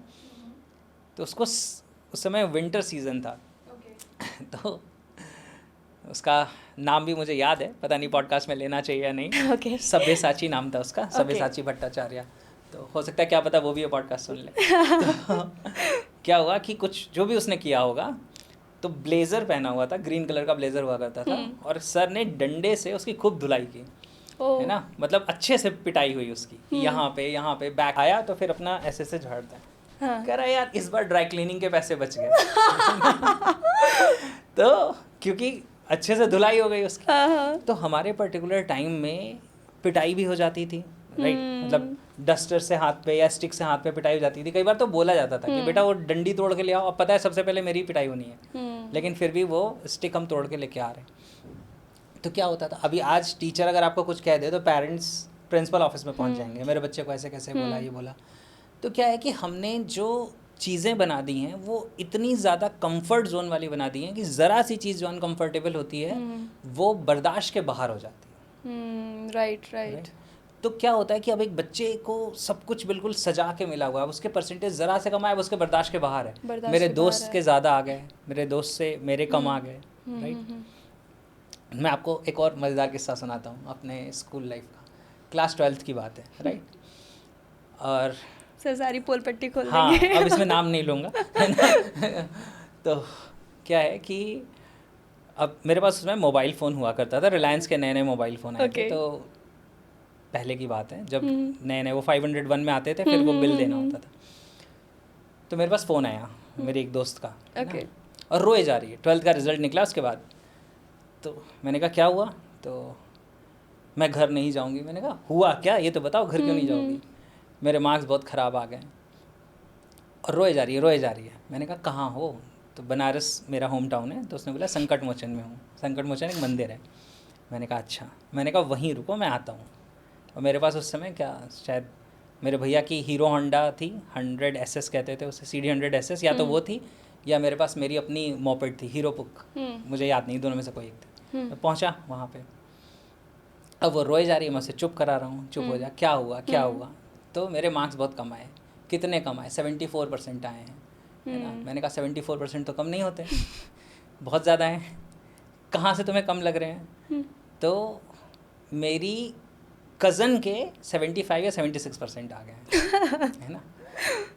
तो उसको उस समय विंटर सीजन था। तो उसका नाम भी मुझे याद है, पता नहीं पॉडकास्ट में लेना चाहिए या नहीं। सब्यसाची नाम था उसका, सब्यसाची भट्टाचार्य। तो हो सकता है क्या पता वो भी ये पॉडकास्ट सुन ले। तो क्या हुआ कि कुछ जो भी उसने किया होगा, तो ब्लेज़र पहना हुआ था, ग्रीन कलर का ब्लेज़र हुआ करता था, और सर ने डंडे से उसकी खूब धुलाई की, है ना, मतलब अच्छे से पिटाई हुई उसकी, यहाँ पे बैक आया तो फिर अपना ऐसे से झाड़ता है। कह रहा है यार इस बार ड्राई क्लीनिंग के पैसे बच गए। तो क्योंकि अच्छे से धुलाई हो गई उसकी। तो हमारे पर्टिकुलर टाइम में पिटाई भी हो जाती थी, राइट, मतलब डस्टर से हाथ पे या स्टिक से हाथ पे पिटाई हो जाती थी। कई बार तो बोला जाता था कि बेटा वो डंडी तोड़ के ले आओ, अब पता है सबसे पहले मेरी पिटाई होनी है, लेकिन फिर भी वो स्टिक हम तोड़ के लेके आ रहे हैं। तो क्या होता था, अभी आज टीचर अगर आपको कुछ कह दे तो पेरेंट्स प्रिंसिपल ऑफिस में पहुंच जाएंगे, मेरे बच्चे को ऐसे कैसे बोला, ये बोला। तो क्या है कि हमने जो चीज़ें बना दी हैं वो इतनी ज़्यादा कंफर्ट जोन वाली बना दी हैं कि ज़रा सी चीज़ जो अनकम्फर्टेबल होती है वो बर्दाश्त के बाहर हो जाती है। राइट। तो क्या होता है कि अब एक बच्चे को सब कुछ बिल्कुल सजा के मिला हुआ है, उसके परसेंटेज ज़रा से कम आए, उसके बर्दाश्त के बाहर है। मेरे दोस्त के ज़्यादा आ गए, मेरे दोस्त से मेरे कम आ गए, राइट। मैं आपको एक और मज़ेदार किस्सा सुनाता हूँ अपने स्कूल लाइफ का। क्लास 12th की बात है, राइट। और सर सारी पोल पट्टी खोल हाँ, देंगे। अब इसमें नाम नहीं लूँगा, है ना। तो क्या है कि अब मेरे पास उसमें मोबाइल फ़ोन हुआ करता था, रिलायंस के नए नए मोबाइल फ़ोन आए थे। तो पहले की बात है जब नए नए वो 501 में आते थे, फिर वो बिल देना होता था। तो मेरे पास फ़ोन आया मेरे एक दोस्त का, और रोए जा रही है, 12th का रिज़ल्ट निकला उसके बाद। तो मैंने कहा क्या हुआ? तो मैं घर नहीं जाऊँगी। मैंने कहा हुआ क्या, ये तो बताओ, घर क्यों नहीं जाओगी? मेरे मार्क्स बहुत ख़राब आ गए। और रोए जा रही है। मैंने कहा कहाँ हो? तो बनारस मेरा होम टाउन है। तो उसने बोला संकट मोचन में हूँ। संकट मोचन एक मंदिर है। मैंने कहा अच्छा। मैंने कहा वहीं रुको, मैं आता हूँ। और मेरे पास उस समय क्या, शायद मेरे भैया की हीरो होंडा थी, 100 SS कहते थे उसे, CD 100 SS, या तो वो थी या मेरे पास मेरी अपनी मोपेड थी, हीरो पुक, मुझे याद नहीं, दोनों में से कोई एक थे। मैं पहुँचा वहाँ पे। अब वो रोए जा रही है, मैं उसे चुप करा रहा हूँ, चुप हो जा, क्या हुआ? तो मेरे मार्क्स बहुत कम आए। कितने कम आए? 74% आए हैं, है ना। मैंने कहा 74% तो कम नहीं होते, बहुत ज़्यादा हैं। कहाँ से तुम्हें कम लग रहे हैं? तो मेरी कज़न के 75 या 76% आ गए हैं, है ना।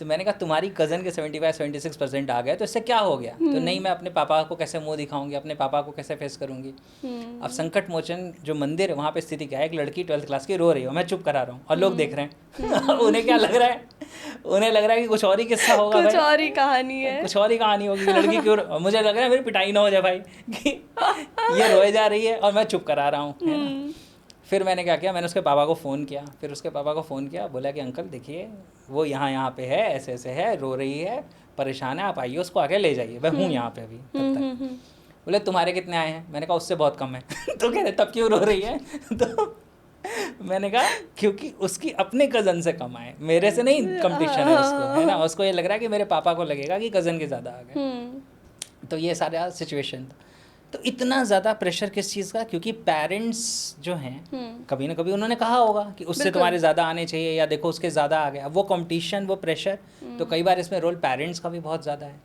तो मैंने कहा तुम्हारी कज़न के 75-76% आ गए तो इससे क्या हो गया? तो नहीं, मैं अपने पापा को कैसे मुंह दिखाऊंगी, अपने पापा को कैसे फेस करूंगी। अब संकट मोचन जो मंदिर है वहाँ पे स्थिति क्या है, एक लड़की 12th क्लास की रो रही है, मैं चुप करा रहा हूँ और लोग देख रहे हैं। उन्हें क्या लग रहा है? उन्हें लग रहा है कि कुछ और ही किस्सा होगा, कुछ और ही कहानी है, कुछ और ही कहानी होगी। लड़की क्यों, मुझे लग रहा है मेरी पिटाई ना हो जाए भाई कि ये रोए जा रही है और मैं चुप करा रहा हूँ, है ना। फिर मैंने क्या किया, मैंने उसके पापा को फ़ोन किया। बोला कि अंकल देखिए वो यहाँ पे है, ऐसे है, रो रही है, परेशान है, आप आइए उसको आके ले जाइए, मैं हूँ यहाँ पे अभी तब तक। बोले तुम्हारे कितने आए हैं? मैंने कहा उससे बहुत कम है। तो कह रहे तब क्यों रो रही है? तो मैंने कहा क्योंकि उसकी अपने कज़न से कम आए, मेरे से नहीं कंपटीशन है उसको, है ना। उसको ये लग रहा है कि मेरे पापा को लगेगा कि कज़न के ज़्यादा आ गए। तो ये सारा सिचुएशन था। तो इतना ज़्यादा प्रेशर किस चीज़ का? क्योंकि पेरेंट्स जो हैं कभी ना कभी उन्होंने कहा होगा कि उससे तुम्हारे ज़्यादा आने चाहिए, या देखो उसके ज़्यादा आ गया। वो कंपटीशन, वो प्रेशर, तो कई बार इसमें रोल पेरेंट्स का भी बहुत ज़्यादा है।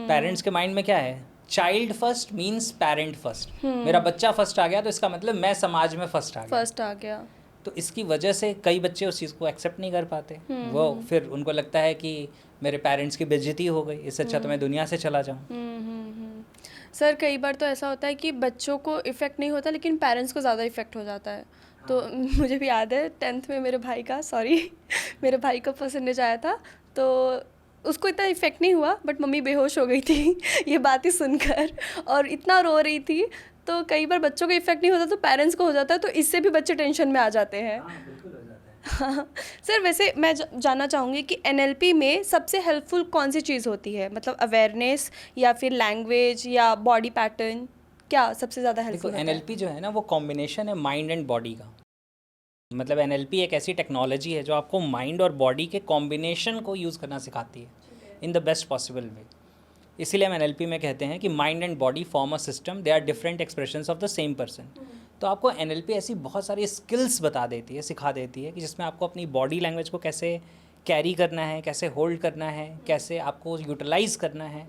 पेरेंट्स के माइंड में क्या है? Child first means parent first. मेरा बच्चा फर्स्ट आ गया तो इसका मतलब मैं समाज में फर्स्ट आ गया। तो इसकी वजह से कई बच्चे उस चीज़ को एक्सेप्ट नहीं कर पाते। वो फिर उनको लगता है कि मेरे पेरेंट्स की बेइज्जती हो गई, इससे अच्छा तो मैं दुनिया से चला जाऊँ। सर कई बार तो ऐसा होता है कि बच्चों को इफ़ेक्ट नहीं होता लेकिन पेरेंट्स को ज़्यादा इफ़ेक्ट हो जाता है। तो मुझे भी याद है 10th में मेरे भाई का परसेंटेज आया था, तो उसको इतना इफ़ेक्ट नहीं हुआ, बट मम्मी बेहोश हो गई थी ये बात ही सुनकर, और इतना रो रही थी। तो कई बार बच्चों को इफ़ेक्ट नहीं होता तो पेरेंट्स को हो जाता है, तो इससे भी बच्चे टेंशन में आ जाते हैं। हाँ सर, वैसे मैं जानना चाहूँगी कि NLP में सबसे हेल्पफुल कौन सी चीज़ होती है? मतलब अवेयरनेस या फिर लैंग्वेज या बॉडी पैटर्न, क्या सबसे ज़्यादा हेल्पफुल होता है? NLP जो है ना, वो कॉम्बिनेशन है माइंड एंड बॉडी का। मतलब NLP एक ऐसी टेक्नोलॉजी है जो आपको माइंड और बॉडी के कॉम्बिनेशन को यूज़ करना सिखाती है in the best possible way. इसीलिए हम NLP में कहते हैं कि mind and body form a system, they are different expressions of the same person. तो आपको NLP ऐसी बहुत सारी स्किल्स बता देती है, सिखा देती है कि जिसमें आपको अपनी बॉडी लैंग्वेज को कैसे कैरी करना है, कैसे होल्ड करना है, कैसे आपको यूटिलाइज करना है,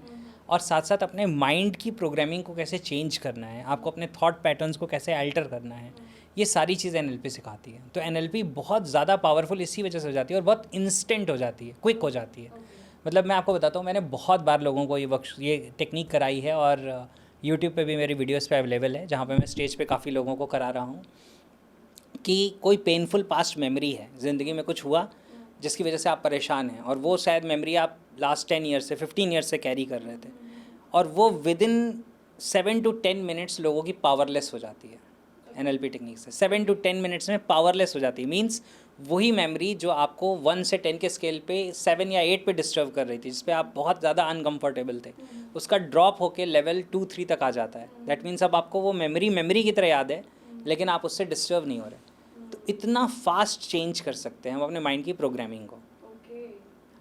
और साथ साथ अपने माइंड की प्रोग्रामिंग को कैसे चेंज करना है, आपको अपने थॉट पैटर्न्स को कैसे अल्टर करना है। ये सारी चीज़ें NLP सिखाती है। तो NLP बहुत ज़्यादा पावरफुल इसी वजह से हो जाती है और बहुत इंस्टेंट हो जाती है, क्विक हो जाती है। मतलब मैं आपको बताता हूँ, मैंने बहुत बार लोगों को ये टेक्निक कराई है, और यूट्यूब पे भी मेरी वीडियोस पे अवेलेबल है, जहाँ पे मैं स्टेज पे काफ़ी लोगों को करा रहा हूँ कि कोई पेनफुल पास्ट मेमोरी है, ज़िंदगी में कुछ हुआ जिसकी वजह से आप परेशान हैं, और वो शायद मेमोरी आप लास्ट 10 ईयर्स से 15 ईयर्स से कैरी कर रहे थे, और वो विदिन 7 to 10 मिनट्स लोगों की पावरलेस हो जाती है NLP टेक्निक से। 7 to 10 मिनट्स में पावरलेस हो जाती है। मीन्स वही मेमोरी जो आपको 1 से 10 के स्केल पे 7 या 8 पे डिस्टर्ब कर रही थी, जिस पे आप बहुत ज़्यादा अनकंफर्टेबल थे, उसका ड्रॉप होके लेवल 2-3 तक आ जाता है। दैट मीन्स अब आपको वो मेमोरी की तरह याद है, लेकिन आप उससे डिस्टर्ब नहीं हो रहे। तो इतना फास्ट चेंज कर सकते हैं हम अपने माइंड की प्रोग्रामिंग को,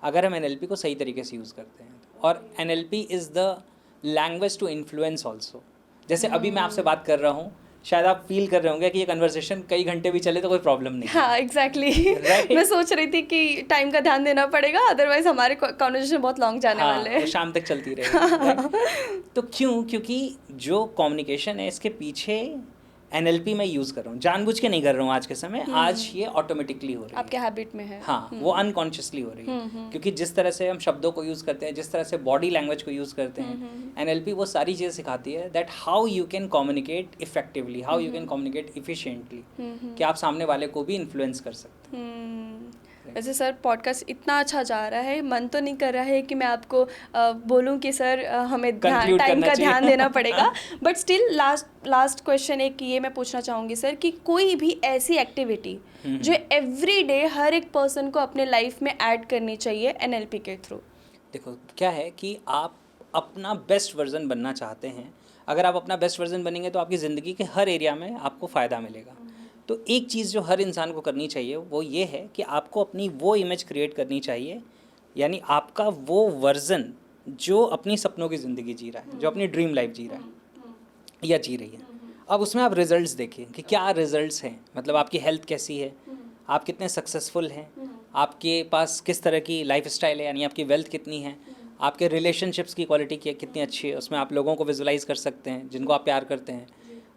अगर हम NLP को सही तरीके से यूज़ करते हैं। और NLP is the language to influence also. जैसे अभी मैं आपसे बात कर रहा हूँ, शायद आप फील कर रहे होंगे कि ये कन्वर्सेशन कई घंटे भी चले तो कोई प्रॉब्लम नहीं। हाँ एग्जैक्टली Right? मैं सोच रही थी कि टाइम का ध्यान देना पड़ेगा, अदरवाइज हमारे कॉन्वर्सेशन बहुत लॉन्ग जाने वाले हैं। वो शाम तक चलती रहेगी। right? तो क्यों? क्योंकि जो कम्युनिकेशन है इसके पीछे NLP मैं यूज़ कर रहा हूँ, जानबूझ के नहीं कर रहा हूँ आज के समय। आज ये ऑटोमेटिकली हो रही है, आपके हैबिट में है। हाँ, वो अनकॉन्शियसली हो रही है। क्योंकि जिस तरह से हम शब्दों को यूज़ करते हैं, जिस तरह से बॉडी लैंग्वेज को यूज़ करते हैं, NLP वो सारी चीज़ें सिखाती है that how you can communicate effectively, how you can communicate efficiently, कि आप सामने वाले को भी इन्फ्लुएंस कर सकते हैं। वैसे सर पॉडकास्ट इतना अच्छा जा रहा है, मन तो नहीं कर रहा है कि मैं आपको बोलूं कि सर हमें Conclude टाइम करना का चाहिए। ध्यान देना पड़ेगा, बट स्टिल लास्ट क्वेश्चन एक ये मैं पूछना चाहूँगी सर कि कोई भी ऐसी एक्टिविटी जो एवरी डे हर एक पर्सन को अपने लाइफ में ऐड करनी चाहिए NLP के थ्रू। देखो क्या है कि आप अपना बेस्ट वर्जन बनना चाहते हैं, अगर आप अपना बेस्ट वर्जन बनेंगे तो आपकी ज़िंदगी के हर एरिया में आपको फ़ायदा मिलेगा। तो एक चीज़ जो हर इंसान को करनी चाहिए वो ये है कि आपको अपनी वो इमेज क्रिएट करनी चाहिए, यानी आपका वो वर्जन जो अपनी सपनों की ज़िंदगी जी रहा है, जो अपनी ड्रीम लाइफ जी रहा है या जी रही है। अब उसमें आप रिजल्ट्स देखिए कि क्या रिजल्ट्स हैं, मतलब आपकी हेल्थ कैसी है, आप कितने सक्सेसफुल हैं, आपके पास किस तरह की लाइफ स्टाइल है, यानी आपकी वेल्थ कितनी है, आपके रिलेशनशिप्स की क्वालिटी कितनी अच्छी है, उसमें आप लोगों को विजुलाइज कर सकते हैं जिनको आप प्यार करते हैं,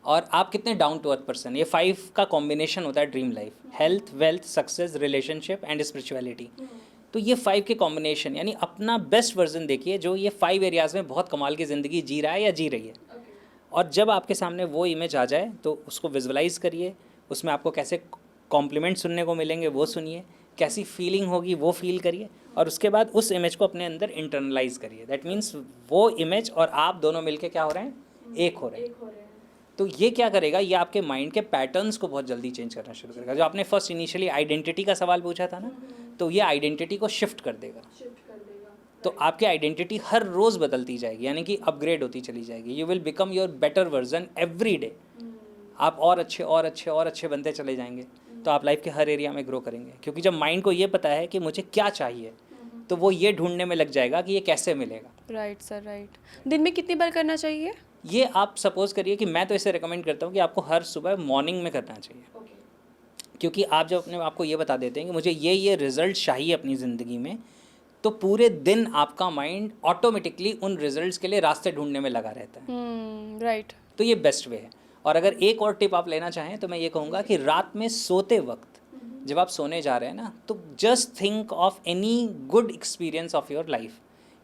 और आप कितने डाउन टू अर्थ पर्सन। ये 5 का कॉम्बिनेशन होता है dream life, health, wealth, success, relationship and spirituality. तो ये 5 के कॉम्बिनेशन, यानी अपना बेस्ट वर्जन देखिए जो ये 5 एरियाज़ में बहुत कमाल की ज़िंदगी जी रहा है या जी रही है। और जब आपके सामने वो इमेज आ जाए तो उसको विजुलाइज करिए, उसमें आपको कैसे कॉम्प्लीमेंट सुनने को मिलेंगे वो सुनिए, कैसी फीलिंग होगी वो फील करिए, और उसके बाद उस इमेज को अपने अंदर इंटरनलाइज करिए। दैट मीन्स वो इमेज और आप दोनों मिलके क्या हो रहे हैं, एक हो रहे हैं। तो ये क्या करेगा, ये आपके माइंड के पैटर्न्स को बहुत जल्दी चेंज करना शुरू करेगा। जो आपने फर्स्ट इनिशियली आइडेंटिटी का सवाल पूछा था ना, तो ये आइडेंटिटी को शिफ्ट कर देगा। तो आपकी आइडेंटिटी हर रोज़ बदलती जाएगी, यानी कि अपग्रेड होती चली जाएगी। You will become your better version every day. आप और अच्छे और अच्छे और अच्छे बनते चले जाएंगे, तो आप लाइफ के हर एरिया में ग्रो करेंगे। क्योंकि जब माइंड को ये पता है कि मुझे क्या चाहिए, तो वो ये ढूंढने में लग जाएगा कि ये कैसे मिलेगा। Right sir, right. दिन में कितनी बार करना चाहिए? ये आप सपोज करिए कि मैं तो इसे रिकमेंड करता हूँ कि आपको हर सुबह मॉर्निंग में करना चाहिए। क्योंकि आप जब अपने आप को ये बता देते हैं कि मुझे ये रिजल्ट चाहिए अपनी ज़िंदगी में, तो पूरे दिन आपका माइंड ऑटोमेटिकली उन रिजल्ट्स के लिए रास्ते ढूंढने में लगा रहता है। राइट। तो ये बेस्ट वे है। और अगर एक और टिप आप लेना चाहें तो मैं ये कहूँगा कि रात में सोते वक्त जब आप सोने जा रहे हैं ना, तो just think of any good experience of your life.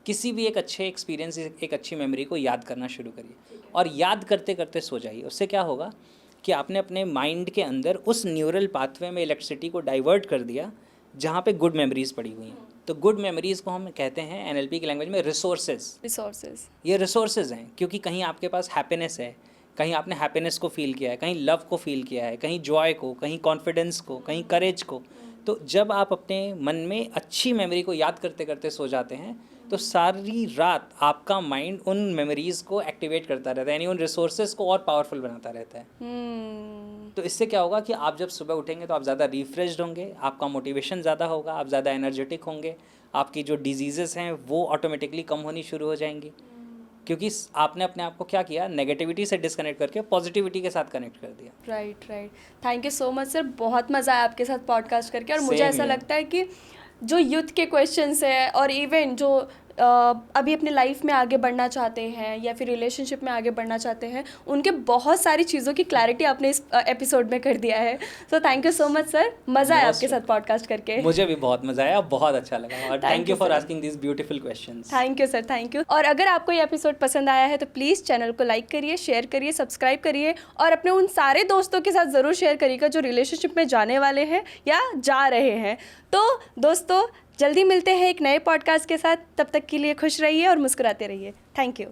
किसी भी एक अच्छे एक्सपीरियंस, एक अच्छी मेमोरी को याद करना शुरू करिए और याद करते करते सो जाइए। उससे क्या होगा कि आपने अपने माइंड के अंदर उस न्यूरल पाथवे में इलेक्ट्रिसिटी को डाइवर्ट कर दिया जहाँ पे गुड मेमोरीज पड़ी हुई हैं। तो गुड मेमोरीज़ को हम कहते हैं एनएलपी की लैंग्वेज में रिसोर्सेज। ये रिसोर्सेज हैं क्योंकि कहीं आपके पास हैप्पीनेस है, कहीं आपने हैप्पीनेस को फील किया है, कहीं लव को फील किया है, कहीं जॉय को, कहीं कॉन्फिडेंस को, कहीं करेज को। तो जब आप अपने मन में अच्छी मेमोरी को याद करते करते सो जाते हैं, तो सारी रात आपका माइंड उन मेमोरीज़ को एक्टिवेट करता रहता है, यानी उन रिसोर्सेज को और पावरफुल बनाता रहता है। तो इससे क्या होगा कि आप जब सुबह उठेंगे तो आप ज़्यादा रिफ्रेश्ड होंगे, आपका मोटिवेशन ज़्यादा होगा, आप ज़्यादा एनर्जेटिक होंगे, आपकी जो डिजीज़ेस हैं वो ऑटोमेटिकली कम होनी शुरू हो जाएंगी। क्योंकि आपने अपने आप को क्या किया, नेगेटिविटी से डिस्कनेक्ट करके पॉजिटिविटी के साथ कनेक्ट कर दिया। Right. Thank you so much sir, बहुत मज़ा आया आपके साथ पॉडकास्ट करके। और मुझे ऐसा लगता है कि जो यूथ के क्वेश्चंस है और इवन जो अभी अपने लाइफ में आगे बढ़ना चाहते हैं या फिर रिलेशनशिप में आगे बढ़ना चाहते हैं, उनके बहुत सारी चीज़ों की क्लैरिटी आपने इस एपिसोड में कर दिया है। So thank you so much sir, मज़ा आया आपके साथ पॉडकास्ट करके। मुझे भी बहुत मज़ा आया, बहुत अच्छा लगा, और thank you for asking this beautiful questions. Thank you sir, thank you. और अगर आपको ये एपिसोड पसंद आया है तो प्लीज़ चैनल को लाइक करिए, शेयर करिए, सब्सक्राइब करिए और अपने उन सारे दोस्तों के साथ ज़रूर शेयर करिएगा जो रिलेशनशिप में जाने वाले हैं या जा रहे हैं। तो दोस्तों, जल्दी मिलते हैं एक नए पॉडकास्ट के साथ। तब तक के लिए खुश रहिए और मुस्कुराते रहिए। Thank you.